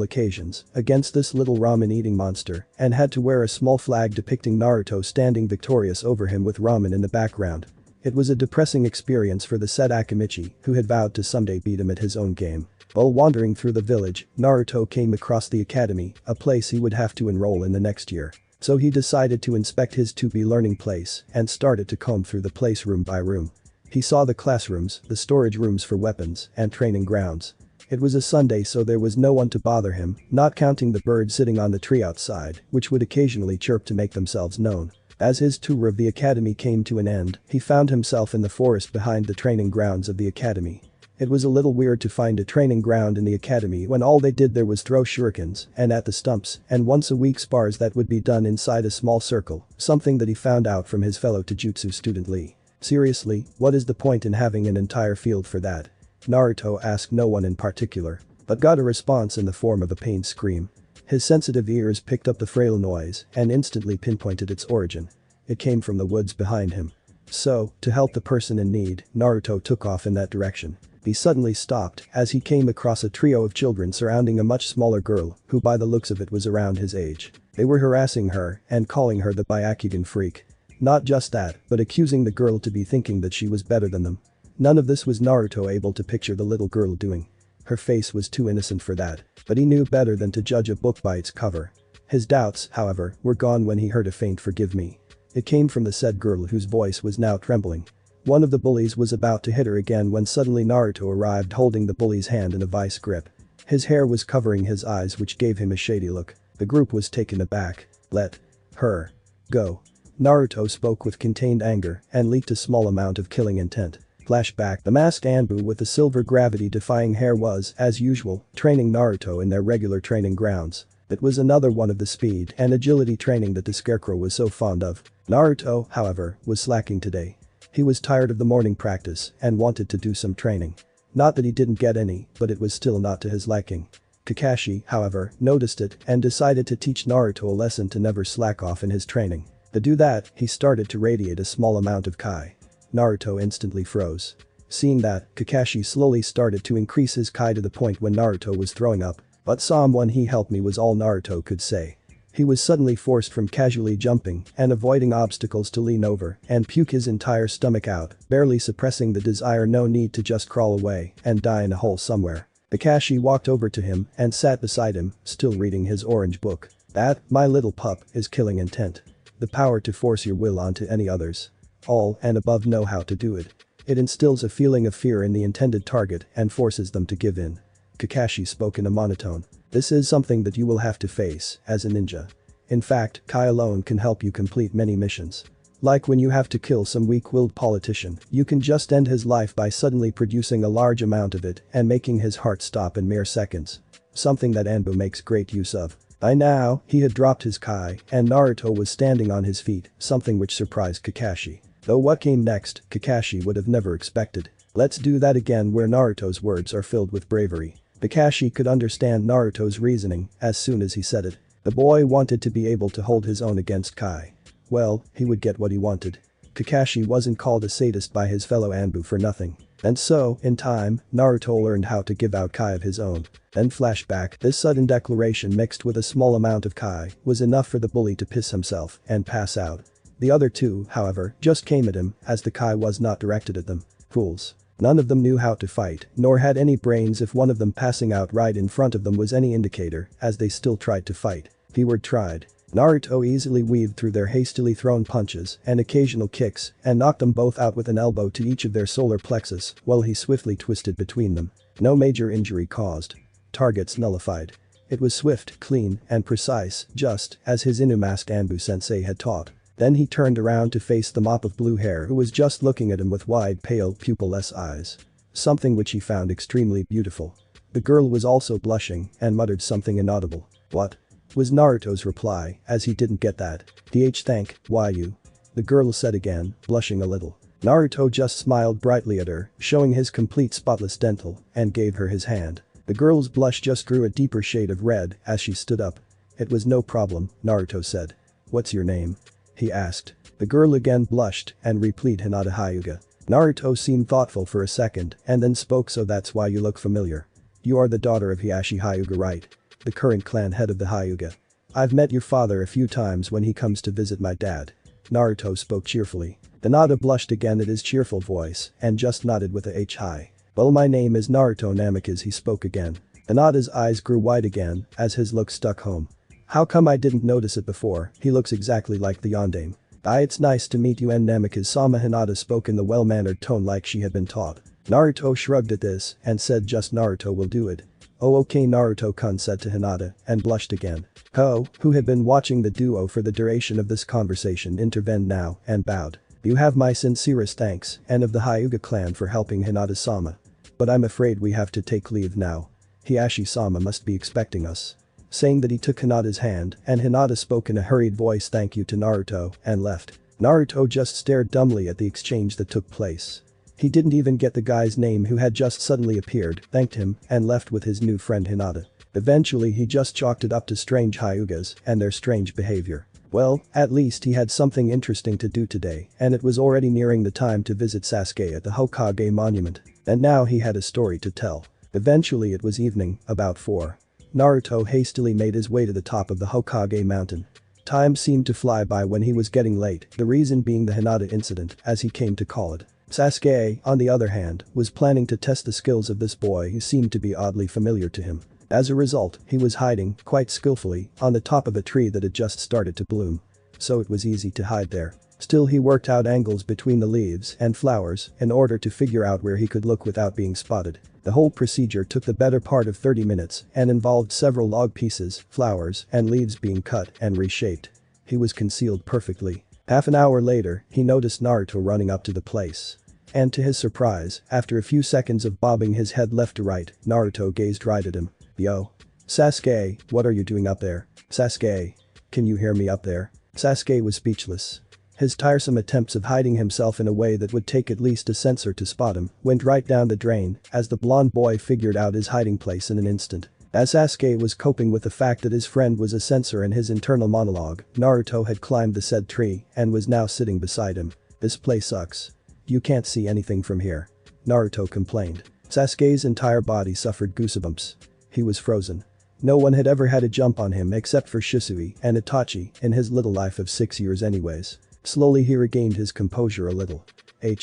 occasions, against this little ramen-eating monster and had to wear a small flag depicting Naruto standing victorious over him with ramen in the background. It was a depressing experience for the said Akimichi, who had vowed to someday beat him at his own game. While wandering through the village, Naruto came across the academy, a place he would have to enroll in the next year. So he decided to inspect his to-be learning place and started to comb through the place room by room. He saw the classrooms, the storage rooms for weapons, and training grounds. It was a Sunday, so there was no one to bother him, not counting the birds sitting on the tree outside, which would occasionally chirp to make themselves known. As his tour of the academy came to an end, he found himself in the forest behind the training grounds of the academy. It was a little weird to find a training ground in the academy when all they did there was throw shurikens and at the stumps and once a week spars that would be done inside a small circle, something that he found out from his fellow Taijutsu student Lee. Seriously, what is the point in having an entire field for that? Naruto asked no one in particular, but got a response in the form of a pained scream. His sensitive ears picked up the frail noise and instantly pinpointed its origin. It came from the woods behind him. So, to help the person in need, Naruto took off in that direction. He suddenly stopped as he came across a trio of children surrounding a much smaller girl who by the looks of it was around his age. They were harassing her and calling her the Byakugan freak. Not just that, but accusing the girl to be thinking that she was better than them. None of this was Naruto able to picture the little girl doing. Her face was too innocent for that, but he knew better than to judge a book by its cover. His doubts, however, were gone when he heard a faint "forgive me." It came from the said girl whose voice was now trembling. One of the bullies was about to hit her again when suddenly Naruto arrived holding the bully's hand in a vice grip. His hair was covering his eyes, which gave him a shady look. The group was taken aback. "Let her go." Naruto spoke with contained anger and leaked a small amount of killing intent. Flashback: the masked Anbu with the silver gravity-defying hair was, as usual, training Naruto in their regular training grounds. It was another one of the speed and agility training that the Scarecrow was so fond of. Naruto, however, was slacking today. He was tired of the morning practice and wanted to do some training. Not that he didn't get any, but it was still not to his liking. Kakashi, however, noticed it and decided to teach Naruto a lesson to never slack off in his training. To do that, he started to radiate a small amount of Kai. Naruto instantly froze. Seeing that, Kakashi slowly started to increase his Kai to the point when Naruto was throwing up. "But someone he helped me," was all Naruto could say. He was suddenly forced from casually jumping and avoiding obstacles to lean over and puke his entire stomach out, barely suppressing the desire. No need to just crawl away and die in a hole somewhere. Kakashi walked over to him and sat beside him, still reading his orange book. "That, my little pup, is killing intent. The power to force your will onto any others. All and above know how to do it. It instills a feeling of fear in the intended target and forces them to give in." Kakashi spoke in a monotone. "This is something that you will have to face as a ninja. In fact, Kai alone can help you complete many missions. Like when you have to kill some weak-willed politician, you can just end his life by suddenly producing a large amount of it and making his heart stop in mere seconds. Something that Anbu makes great use of." By now, he had dropped his Kai and Naruto was standing on his feet, something which surprised Kakashi. Though what came next, Kakashi would have never expected. "Let's do that again," where Naruto's words are filled with bravery. Kakashi could understand Naruto's reasoning as soon as he said it. The boy wanted to be able to hold his own against Kai. Well, he would get what he wanted. Kakashi wasn't called a sadist by his fellow Anbu for nothing. And so, in time, Naruto learned how to give out Kai of his own. Then flashback: this sudden declaration mixed with a small amount of Kai was enough for the bully to piss himself and pass out. The other two, however, just came at him as the Kai was not directed at them. Fools. None of them knew how to fight, nor had any brains if one of them passing out right in front of them was any indicator, as they still tried to fight. Keyword tried. Naruto easily weaved through their hastily thrown punches and occasional kicks and knocked them both out with an elbow to each of their solar plexus while he swiftly twisted between them. No major injury caused. Targets nullified. It was swift, clean, and precise, just as his Inumasked Anbu sensei had taught. Then he turned around to face the mop of blue hair who was just looking at him with wide, pale, pupil-less eyes. Something which he found extremely beautiful. The girl was also blushing and muttered something inaudible. "What?" was Naruto's reply, as he didn't get that. Thank, why you?" the girl said again, blushing a little. Naruto just smiled brightly at her, showing his complete spotless dental, and gave her his hand. The girl's blush just grew a deeper shade of red as she stood up. It was no problem, Naruto said. What's your name? He asked. The girl again blushed and replied Hinata Hyuga. Naruto seemed thoughtful for a second and then spoke. So that's why you look familiar. You are the daughter of Hiashi Hyuga, right? The current clan head of the Hyuga. I've met your father a few times when he comes to visit my dad. Naruto spoke cheerfully. Hinata blushed again at his cheerful voice and just nodded with a high. Well, my name is Naruto Namikaze, he spoke again. Hinata's eyes grew wide again as his look stuck home. How come I didn't notice it before? He looks exactly like the yondaime. It's nice to meet you, and Namikaze-sama. Hinata spoke in the well-mannered tone like she had been taught. Naruto shrugged at this and said just Naruto will do it. Oh okay, Naruto-kun said to Hinata and blushed again. Ho, who had been watching the duo for the duration of this conversation, intervened now and bowed. You have my sincerest thanks and of the Hyuga clan for helping Hinata-sama. But I'm afraid we have to take leave now. Hiashi-sama must be expecting us. Saying that, he took Hinata's hand and Hinata spoke in a hurried voice thank you to Naruto and left. Naruto just stared dumbly at the exchange that took place. He didn't even get the guy's name who had just suddenly appeared, thanked him and left with his new friend Hinata. Eventually he just chalked it up to strange Hyugas and their strange behavior. Well, at least he had something interesting to do today and it was already nearing the time to visit Sasuke at the Hokage monument. And now he had a story to tell. Eventually it was evening, about 4. Naruto hastily made his way to the top of the Hokage mountain. Time seemed to fly by when he was getting late, the reason being the Hinata incident, as he came to call it. Sasuke, on the other hand, was planning to test the skills of this boy who seemed to be oddly familiar to him. As a result, he was hiding, quite skillfully, on the top of a tree that had just started to bloom. So it was easy to hide there. Still, he worked out angles between the leaves and flowers in order to figure out where he could look without being spotted. The whole procedure took the better part of 30 minutes and involved several log pieces, flowers, and leaves being cut and reshaped. He was concealed perfectly. Half an hour later, he noticed Naruto running up to the place. And to his surprise, after a few seconds of bobbing his head left to right, Naruto gazed right at him. Yo. Sasuke, what are you doing up there? Sasuke. Can you hear me up there? Sasuke was speechless. His tiresome attempts of hiding himself in a way that would take at least a sensor to spot him went right down the drain as the blonde boy figured out his hiding place in an instant. As Sasuke was coping with the fact that his friend was a censor in his internal monologue, Naruto had climbed the said tree and was now sitting beside him. This place sucks. You can't see anything from here. Naruto complained. Sasuke's entire body suffered goosebumps. He was frozen. No one had ever had a jump on him except for Shisui and Itachi in his little life of 6 years anyways. Slowly he regained his composure a little.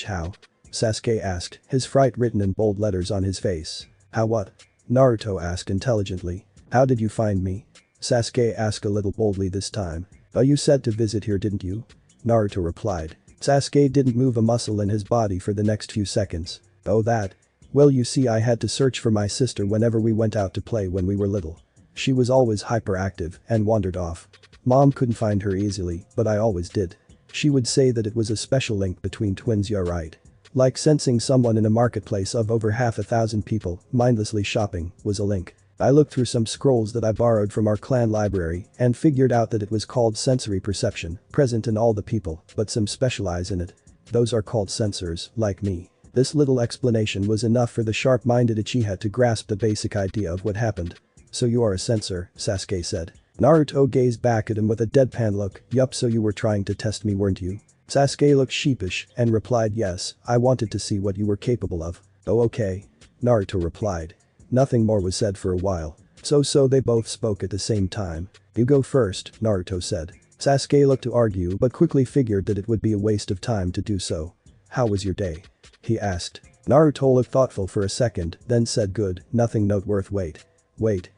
How? Sasuke asked, his fright written in bold letters on his face. How what? Naruto asked intelligently. How did you find me? Sasuke asked a little boldly this time. Oh, you said to visit here, didn't you? Naruto replied. Sasuke didn't move a muscle in his body for the next few seconds. Oh that? Well, you see, I had to search for my sister whenever we went out to play when we were little. She was always hyperactive and wandered off. Mom couldn't find her easily, but I always did. She would say that it was a special link between twins, you're right. Like sensing someone in a marketplace of over 1,000 people mindlessly shopping was a link. I looked through some scrolls that I borrowed from our clan library and figured out that it was called sensory perception, present in all the people, but some specialize in it. Those are called sensors, like me. This little explanation was enough for the sharp-minded Uchiha to grasp the basic idea of what happened. So you are a censor, Sasuke said. Naruto gazed back at him with a deadpan look. Yup, so you were trying to test me, weren't you? Sasuke looked sheepish and replied, yes, I wanted to see what you were capable of. Oh okay. Naruto replied. Nothing more was said for a while. So they both spoke at the same time. You go first, Naruto said. Sasuke looked to argue but quickly figured that it would be a waste of time to do so. How was your day? He asked. Naruto looked thoughtful for a second, then said good, nothing noteworthy. Wait.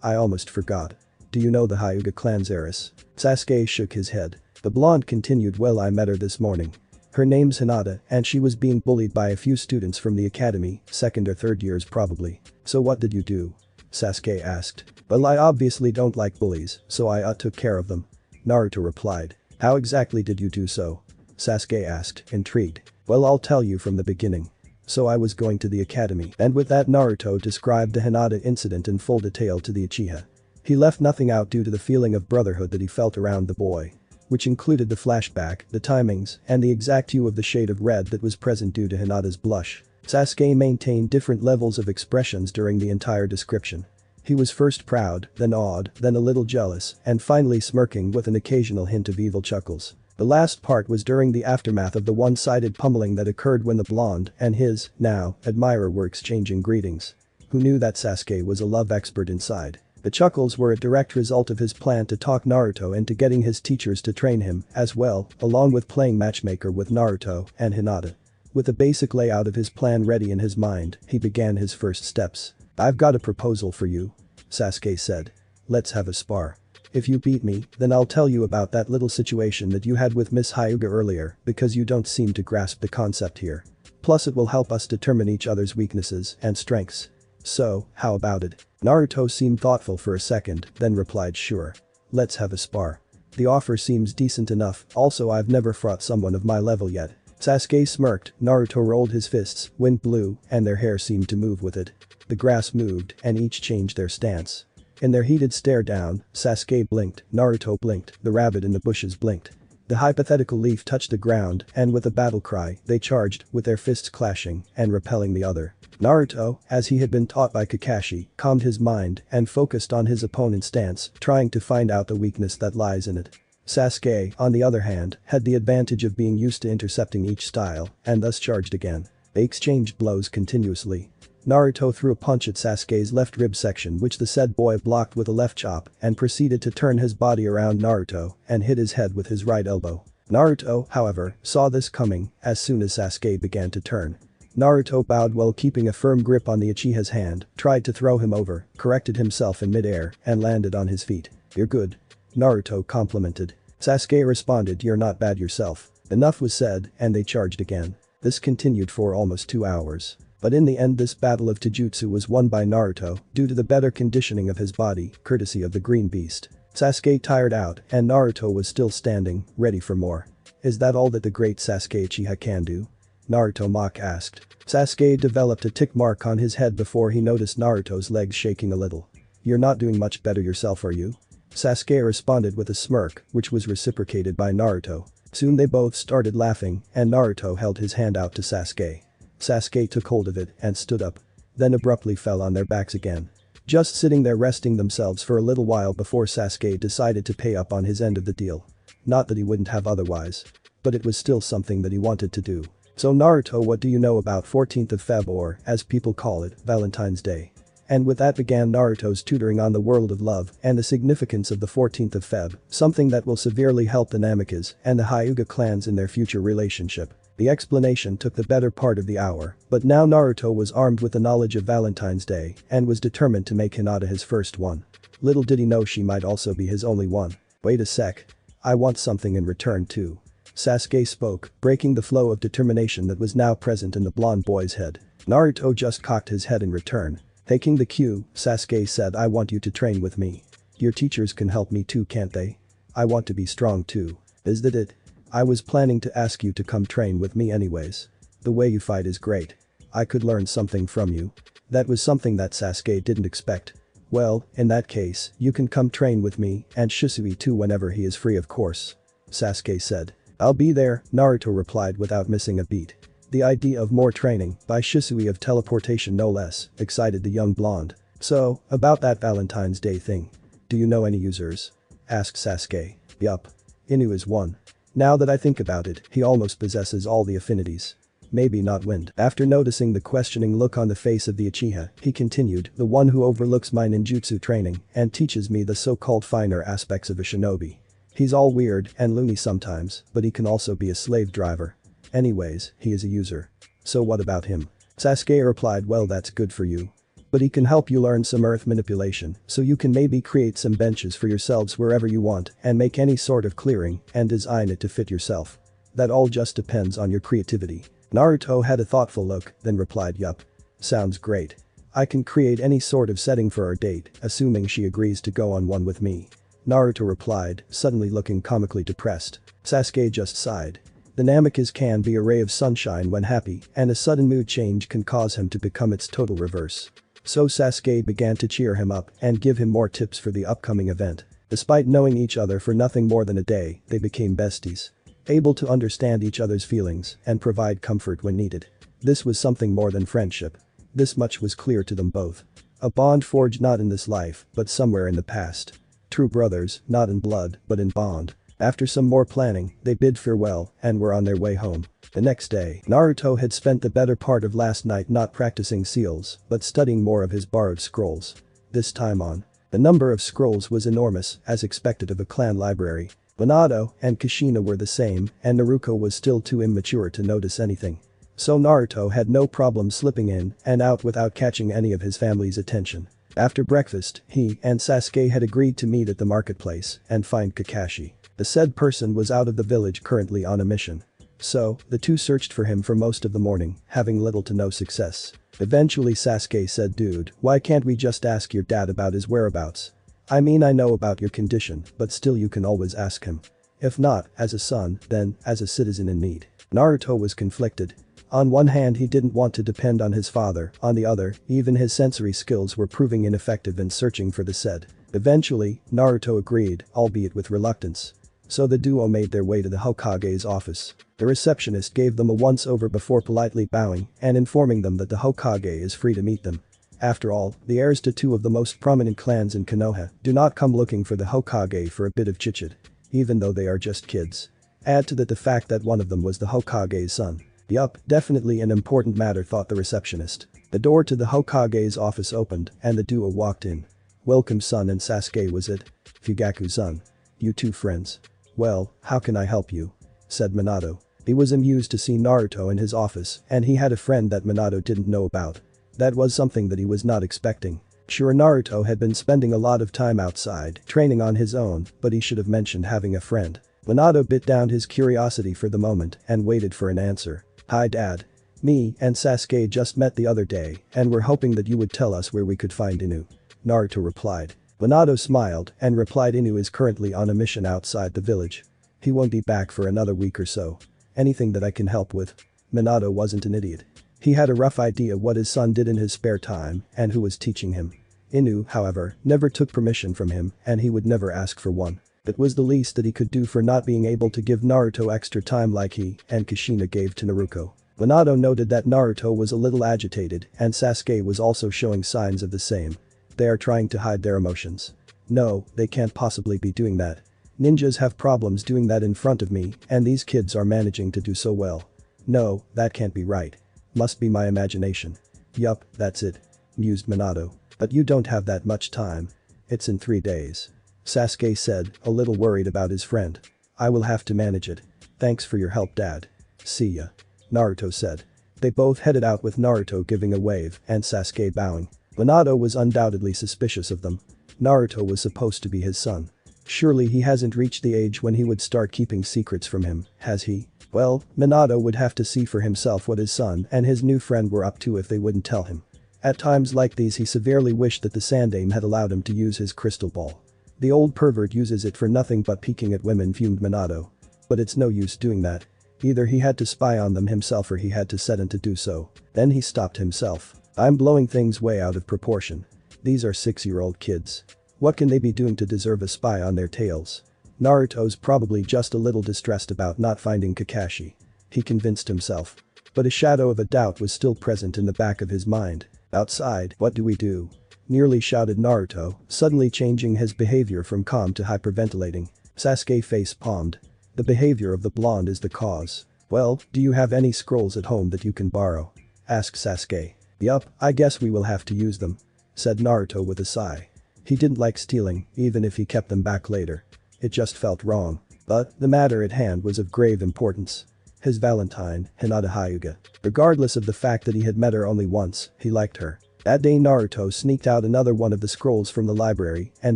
I almost forgot. Do you know the Hyuga clan's heiress? Sasuke shook his head. The blonde continued, well, I met her this morning. Her name's Hinata and she was being bullied by a few students from the academy, 2nd or 3rd years probably. So what did you do? Sasuke asked. Well, I obviously don't like bullies, so I took care of them. Naruto replied. How exactly did you do so? Sasuke asked, intrigued. Well, I'll tell you from the beginning. So I was going to the academy, and with that Naruto described the Hinata incident in full detail to the Uchiha. He left nothing out due to the feeling of brotherhood that he felt around the boy. Which included the flashback, the timings, and the exact hue of the shade of red that was present due to Hinata's blush. Sasuke maintained different levels of expressions during the entire description. He was first proud, then awed, then a little jealous, and finally smirking with an occasional hint of evil chuckles. The last part was during the aftermath of the one-sided pummeling that occurred when the blonde and his, now, admirer were exchanging greetings. Who knew that Sasuke was a love expert inside? The chuckles were a direct result of his plan to talk Naruto into getting his teachers to train him, as well, along with playing matchmaker with Naruto and Hinata. With the basic layout of his plan ready in his mind, he began his first steps. "I've got a proposal for you," Sasuke said. "Let's have a spar. If you beat me, then I'll tell you about that little situation that you had with Miss Hyuga earlier, because you don't seem to grasp the concept here. Plus it will help us determine each other's weaknesses and strengths. So, how about it?" Naruto seemed thoughtful for a second, then replied, "Sure. Let's have a spar. The offer seems decent enough, also I've never fought someone of my level yet." Sasuke smirked, Naruto rolled his fists, wind blew, and their hair seemed to move with it. The grass moved, and each changed their stance. In their heated stare down, Sasuke blinked, Naruto blinked, the rabbit in the bushes blinked. The hypothetical leaf touched the ground, and with a battle cry, they charged, with their fists clashing and repelling the other. Naruto, as he had been taught by Kakashi, calmed his mind and focused on his opponent's stance, trying to find out the weakness that lies in it. Sasuke, on the other hand, had the advantage of being used to intercepting each style, and thus charged again. They exchanged blows continuously. Naruto threw a punch at Sasuke's left rib section which the said boy blocked with a left chop and proceeded to turn his body around Naruto and hit his head with his right elbow. Naruto, however, saw this coming as soon as Sasuke began to turn. Naruto bowed while keeping a firm grip on the Uchiha's hand, tried to throw him over, corrected himself in midair, and landed on his feet. "You're good," Naruto complimented. Sasuke responded, "You're not bad yourself." Enough was said, and they charged again. This continued for almost 2 hours. But in the end this battle of Taijutsu was won by Naruto due to the better conditioning of his body, courtesy of the green beast. Sasuke tired out and Naruto was still standing, ready for more. "Is that all that the great Sasuke Uchiha can do?" Naruto mock asked. Sasuke developed a tick mark on his head before he noticed Naruto's legs shaking a little. "You're not doing much better yourself, are you?" Sasuke responded with a smirk, which was reciprocated by Naruto. Soon they both started laughing and Naruto held his hand out to Sasuke. Sasuke took hold of it and stood up. Then abruptly fell on their backs again. Just sitting there resting themselves for a little while before Sasuke decided to pay up on his end of the deal. Not that he wouldn't have otherwise. But it was still something that he wanted to do. "So Naruto, what do you know about 14th of Feb, or, as people call it, Valentine's Day?" And with that began Naruto's tutoring on the world of love and the significance of the 14th of Feb, something that will severely help the Namikas and the Hyuga clans in their future relationship. The explanation took the better part of the hour, but now Naruto was armed with the knowledge of Valentine's Day and was determined to make Hinata his first one. Little did he know she might also be his only one. "Wait a sec. I want something in return too." Sasuke spoke, breaking the flow of determination that was now present in the blonde boy's head. Naruto just cocked his head in return. Taking the cue, Sasuke said, "I want you to train with me. Your teachers can help me too, can't they? I want to be strong too." "Is that it? I was planning to ask you to come train with me anyways. The way you fight is great. I could learn something from you." That was something that Sasuke didn't expect. "Well, in that case, you can come train with me and Shisui too whenever he is free, of course," Sasuke said. "I'll be there," Naruto replied without missing a beat. The idea of more training, by Shisui of teleportation no less, excited the young blonde. "So, about that Valentine's Day thing. Do you know any users?" asked Sasuke. "Yup. Inu is one. Now that I think about it, he almost possesses all the affinities. Maybe not Wind." After noticing the questioning look on the face of the Uchiha, he continued, "The one who overlooks my ninjutsu training and teaches me the so-called finer aspects of a shinobi. He's all weird and loony sometimes, but he can also be a slave driver. Anyways, he is a user. So what about him?" Sasuke replied, "Well, that's good for you. But he can help you learn some earth manipulation so you can maybe create some benches for yourselves wherever you want and make any sort of clearing and design it to fit yourself. That all just depends on your creativity." Naruto had a thoughtful look, then replied, "Yup. Sounds great. I can create any sort of setting for our date, assuming she agrees to go on one with me." Naruto replied, suddenly looking comically depressed. Sasuke just sighed. The Namikas can be a ray of sunshine when happy, and a sudden mood change can cause him to become its total reverse. So Sasuke began to cheer him up and give him more tips for the upcoming event. Despite knowing each other for nothing more than a day, they became besties. Able to understand each other's feelings and provide comfort when needed. This was something more than friendship. This much was clear to them both. A bond forged not in this life, but somewhere in the past. True brothers, not in blood, but in bond. After some more planning, they bid farewell and were on their way home. The next day, Naruto had spent the better part of last night not practicing seals, but studying more of his borrowed scrolls. This time on. The number of scrolls was enormous, as expected of a clan library. Minato and Kushina were the same, and Naruto was still too immature to notice anything. So Naruto had no problem slipping in and out without catching any of his family's attention. After breakfast, he and Sasuke had agreed to meet at the marketplace and find Kakashi. The said person was out of the village currently on a mission. So, the two searched for him for most of the morning, having little to no success. Eventually Sasuke said, "Dude, why can't we just ask your dad about his whereabouts? I mean, I know about your condition, but still you can always ask him. If not, as a son, then as a citizen in need." Naruto was conflicted. On one hand he didn't want to depend on his father, on the other, even his sensory skills were proving ineffective in searching for the said. Eventually, Naruto agreed, albeit with reluctance. So the duo made their way to the Hokage's office. The receptionist gave them a once-over before politely bowing and informing them that the Hokage is free to meet them. After all, the heirs to two of the most prominent clans in Konoha do not come looking for the Hokage for a bit of chit-chat, even though they are just kids. Add to that the fact that one of them was the Hokage's son. Yup, definitely an important matter, thought the receptionist. The door to the Hokage's office opened and the duo walked in. "Welcome, son," and Sasuke was it? "Fugaku-san. You two friends. Well, how can I help you?" said Minato. He was amused to see Naruto in his office and he had a friend that Minato didn't know about. That was something that he was not expecting. Sure, Naruto had been spending a lot of time outside, training on his own, but he should have mentioned having a friend. Minato bit down his curiosity for the moment and waited for an answer. "Hi dad. Me and Sasuke just met the other day and we're hoping that you would tell us where we could find Inu," Naruto replied. Minato smiled and replied, "Inu is currently on a mission outside the village. He won't be back for another week or so. Anything that I can help with?" Minato wasn't an idiot. He had a rough idea what his son did in his spare time and who was teaching him. Inu, however, never took permission from him and he would never ask for one. It was the least that he could do for not being able to give Naruto extra time like he and Kushina gave to Naruto. Minato noted that Naruto was a little agitated and Sasuke was also showing signs of the same. They are trying to hide their emotions. No, they can't possibly be doing that. Ninjas have problems doing that in front of me and these kids are managing to do so well. No, that can't be right. Must be my imagination. Yup, that's it, mused Minato. But you don't have that much time. It's in 3 days. Sasuke said, a little worried about his friend. "I will have to manage it. Thanks for your help, dad. See ya," Naruto said. They both headed out with Naruto giving a wave and Sasuke bowing. Minato was undoubtedly suspicious of them. Naruto was supposed to be his son. Surely he hasn't reached the age when he would start keeping secrets from him, has he? Well, Minato would have to see for himself what his son and his new friend were up to if they wouldn't tell him. At times like these he severely wished that the Sandaime had allowed him to use his crystal ball. The old pervert uses it for nothing but peeking at women, fumed Minato. But it's no use doing that. Either he had to spy on them himself or he had to set in to do so. Then he stopped himself. I'm blowing things way out of proportion. These are 6-year-old kids. What can they be doing to deserve a spy on their tails? Naruto's probably just a little distressed about not finding Kakashi. He convinced himself. But a shadow of a doubt was still present in the back of his mind. Outside, what do we do? Nearly shouted Naruto, suddenly changing his behavior from calm to hyperventilating. Sasuke face-palmed. The behavior of the blonde is the cause. Well, do you have any scrolls at home that you can borrow? Asked Sasuke. Yup, I guess we will have to use them, said Naruto with a sigh. He didn't like stealing, even if he kept them back later. It just felt wrong. But the matter at hand was of grave importance. His Valentine, Hinata Hyuga. Regardless of the fact that he had met her only once, he liked her. That day Naruto sneaked out another one of the scrolls from the library and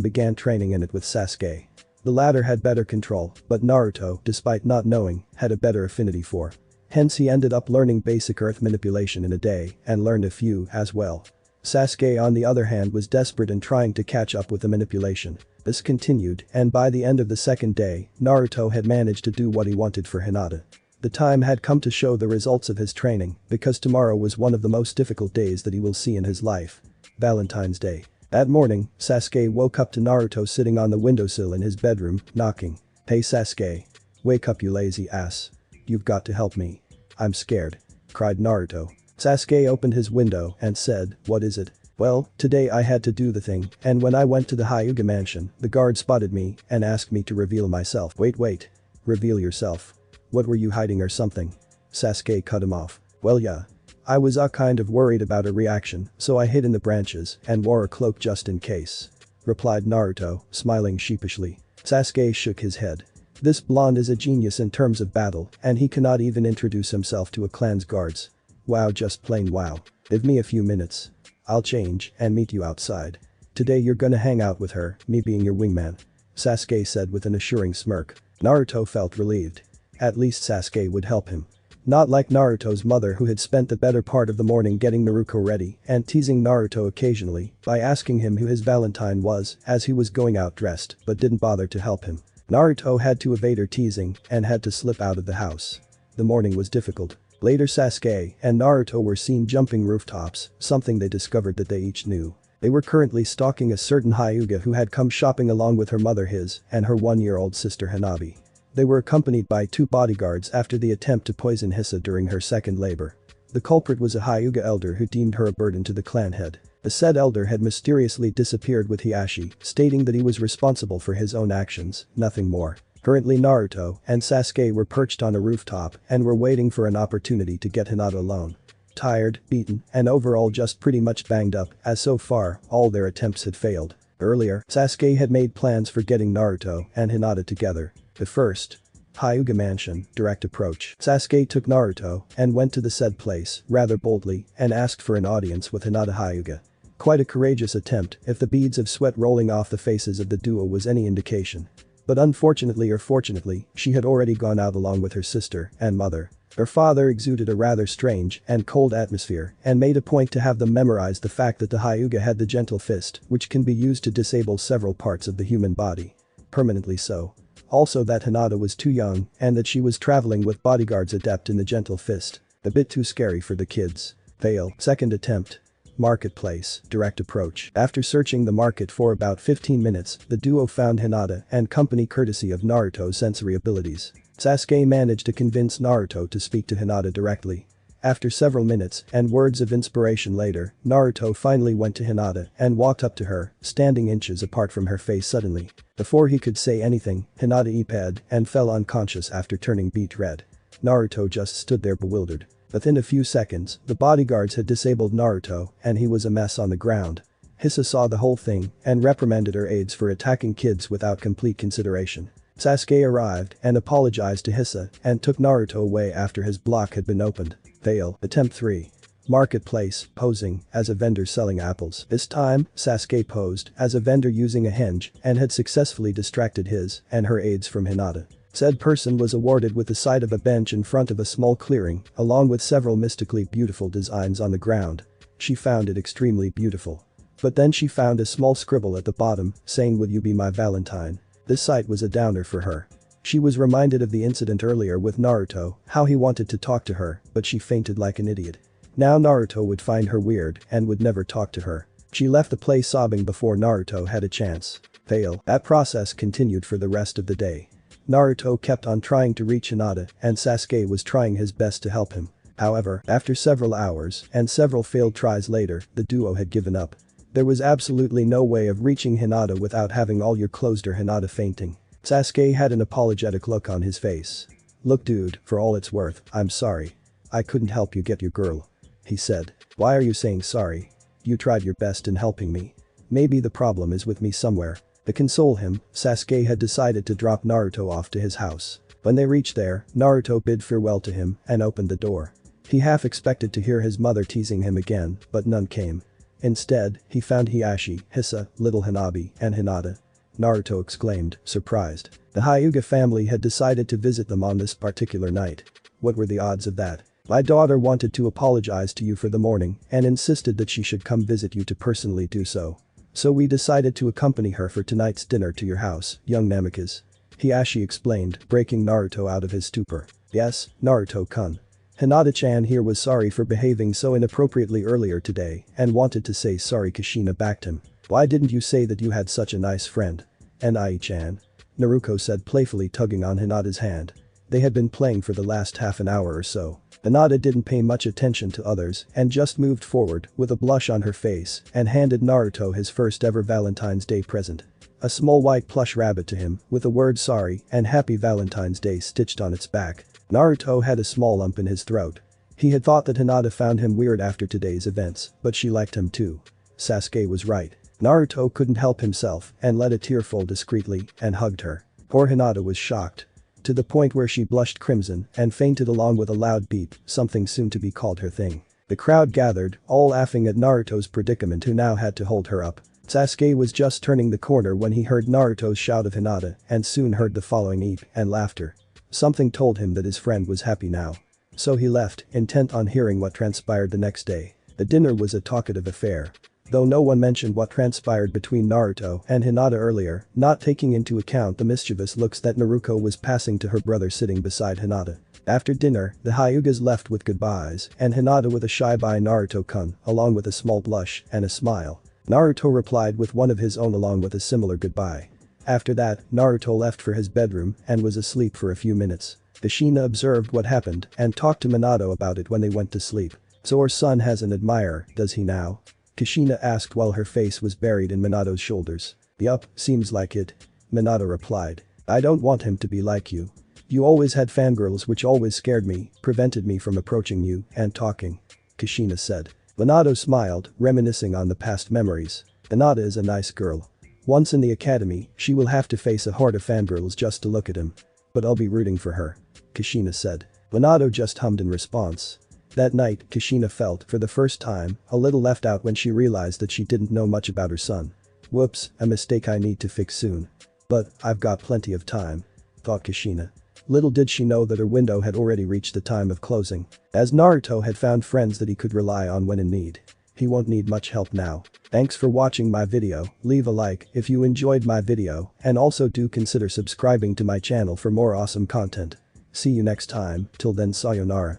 began training in it with Sasuke. The latter had better control, but Naruto, despite not knowing, had a better affinity for. Hence he ended up learning basic earth manipulation in a day and learned a few as well. Sasuke on the other hand was desperate in trying to catch up with the manipulation. This continued and by the end of the second day, Naruto had managed to do what he wanted for Hinata. The time had come to show the results of his training because tomorrow was one of the most difficult days that he will see in his life. Valentine's Day. That morning, Sasuke woke up to Naruto sitting on the windowsill in his bedroom, knocking. Hey Sasuke. Wake up, you lazy ass. You've got to help me. I'm scared, cried Naruto. Sasuke opened his window and said, what is it? Well, today I had to do the thing, and when I went to the Hyuga mansion, the guard spotted me and asked me to reveal myself. Wait. Reveal yourself. What were you hiding or something? Sasuke cut him off. Well yeah. I was kind of worried about a reaction, so I hid in the branches and wore a cloak just in case. Replied Naruto, smiling sheepishly. Sasuke shook his head. This blonde is a genius in terms of battle, and he cannot even introduce himself to a clan's guards. Wow, just plain wow. Give me a few minutes. I'll change and meet you outside. Today you're gonna hang out with her, me being your wingman. Sasuke said with an assuring smirk. Naruto felt relieved. At least Sasuke would help him. Not like Naruto's mother who had spent the better part of the morning getting Naruto ready and teasing Naruto occasionally by asking him who his Valentine was as he was going out dressed but didn't bother to help him. Naruto had to evade her teasing and had to slip out of the house. The morning was difficult. Later Sasuke and Naruto were seen jumping rooftops, something they discovered that they each knew. They were currently stalking a certain Hyuga who had come shopping along with her mother his and her 1-year-old sister Hanabi. They were accompanied by 2 bodyguards after the attempt to poison Hisa during her second labor. The culprit was a Hyuga elder who deemed her a burden to the clan head. The said elder had mysteriously disappeared with Hiashi, stating that he was responsible for his own actions, nothing more. Currently Naruto and Sasuke were perched on a rooftop and were waiting for an opportunity to get Hinata alone. Tired, beaten, and overall just pretty much banged up as so far all their attempts had failed. Earlier, Sasuke had made plans for getting Naruto and Hinata together. But first, Hyuga Mansion, direct approach. Sasuke took Naruto and went to the said place rather boldly and asked for an audience with Hinata Hyuga. Quite a courageous attempt if the beads of sweat rolling off the faces of the duo was any indication. But unfortunately or fortunately, she had already gone out along with her sister and mother. Her father exuded a rather strange and cold atmosphere and made a point to have them memorize the fact that the Hyuga had the gentle fist which can be used to disable several parts of the human body. Permanently so. Also that Hinata was too young and that she was traveling with bodyguards adept in the gentle fist. A bit too scary for the kids. Fail. Second attempt. Marketplace, direct approach. After searching the market for about 15 minutes, the duo found Hinata and company courtesy of Naruto's sensory abilities. Sasuke managed to convince Naruto to speak to Hinata directly. After several minutes and words of inspiration later, Naruto finally went to Hinata and walked up to her, standing inches apart from her face suddenly. Before he could say anything, Hinata ipped and fell unconscious after turning beet red. Naruto just stood there bewildered. Within a few seconds, the bodyguards had disabled Naruto and he was a mess on the ground. Hisa saw the whole thing and reprimanded her aides for attacking kids without complete consideration. Sasuke arrived and apologized to Hisa and took Naruto away after his block had been opened. Fail. Attempt 3. Marketplace, posing as a vendor selling apples. This time, Sasuke posed as a vendor using a henge and had successfully distracted his and her aides from Hinata. Said person was awarded with the sight of a bench in front of a small clearing, along with several mystically beautiful designs on the ground. She found it extremely beautiful. But then she found a small scribble at the bottom, saying "Would you be my Valentine?" This sight was a downer for her. She was reminded of the incident earlier with Naruto, how he wanted to talk to her, but she fainted like an idiot. Now Naruto would find her weird and would never talk to her. She left the place sobbing before Naruto had a chance. Fail. That process continued for the rest of the day. Naruto kept on trying to reach Hinata and Sasuke was trying his best to help him. However, after several hours and several failed tries later, the duo had given up. There was absolutely no way of reaching Hinata without having all your closed or Hinata fainting. Sasuke had an apologetic look on his face. "Look dude, for all it's worth, I'm sorry. I couldn't help you get your girl," he said. "Why are you saying sorry? You tried your best in helping me. Maybe the problem is with me somewhere." To console him, Sasuke had decided to drop Naruto off to his house. When they reached there, Naruto bid farewell to him and opened the door. He half expected to hear his mother teasing him again, but none came. Instead, he found Hiashi, Hisa, little Hanabi, and Hinata. Naruto exclaimed, surprised. The Hyuga family had decided to visit them on this particular night. What were the odds of that? My daughter wanted to apologize to you for the morning and insisted that she should come visit you to personally do so. So we decided to accompany her for tonight's dinner to your house, young Namikaze. Hiashi explained, breaking Naruto out of his stupor. Yes, Naruto-kun. Hinata-chan here was sorry for behaving so inappropriately earlier today and wanted to say sorry. Kushina backed him. Why didn't you say that you had such a nice friend? Nai-chan. Naruto said playfully tugging on Hinata's hand. They had been playing for the last half an hour or so. Hinata didn't pay much attention to others and just moved forward with a blush on her face and handed Naruto his first ever Valentine's Day present. A small white plush rabbit to him with the word sorry and happy Valentine's Day stitched on its back. Naruto had a small lump in his throat. He had thought that Hinata found him weird after today's events, but she liked him too. Sasuke was right. Naruto couldn't help himself and let a tear fall discreetly and hugged her. Poor Hinata was shocked. To the point where she blushed crimson and fainted along with a loud beep, something soon to be called her thing. The crowd gathered, all laughing at Naruto's predicament who now had to hold her up. Sasuke was just turning the corner when he heard Naruto's shout of Hinata and soon heard the following eep and laughter. Something told him that his friend was happy now. So he left, intent on hearing what transpired the next day. The dinner was a talkative affair. Though no one mentioned what transpired between Naruto and Hinata earlier, not taking into account the mischievous looks that Naruto was passing to her brother sitting beside Hinata. After dinner, the Hyugas left with goodbyes and Hinata with a shy bye Naruto-kun, along with a small blush and a smile. Naruto replied with one of his own along with a similar goodbye. After that, Naruto left for his bedroom and was asleep for a few minutes. Kushina observed what happened and talked to Minato about it when they went to sleep. So her son has an admirer, does he now? Kushina asked while her face was buried in Minato's shoulders. Yup, seems like it. Minato replied. I don't want him to be like you. You always had fangirls which always scared me, prevented me from approaching you and talking. Kushina said. Minato smiled, reminiscing on the past memories. Hinata is a nice girl. Once in the academy, she will have to face a horde of fangirls just to look at him. But I'll be rooting for her. Kushina said. Minato just hummed in response. That night, Kushina felt, for the first time, a little left out when she realized that she didn't know much about her son. Whoops, a mistake I need to fix soon. But, I've got plenty of time. Thought Kushina. Little did she know that her window had already reached the time of closing. As Naruto had found friends that he could rely on when in need. He won't need much help now. Thanks for watching my video, leave a like if you enjoyed my video and also do consider subscribing to my channel for more awesome content. See you next time, till then sayonara.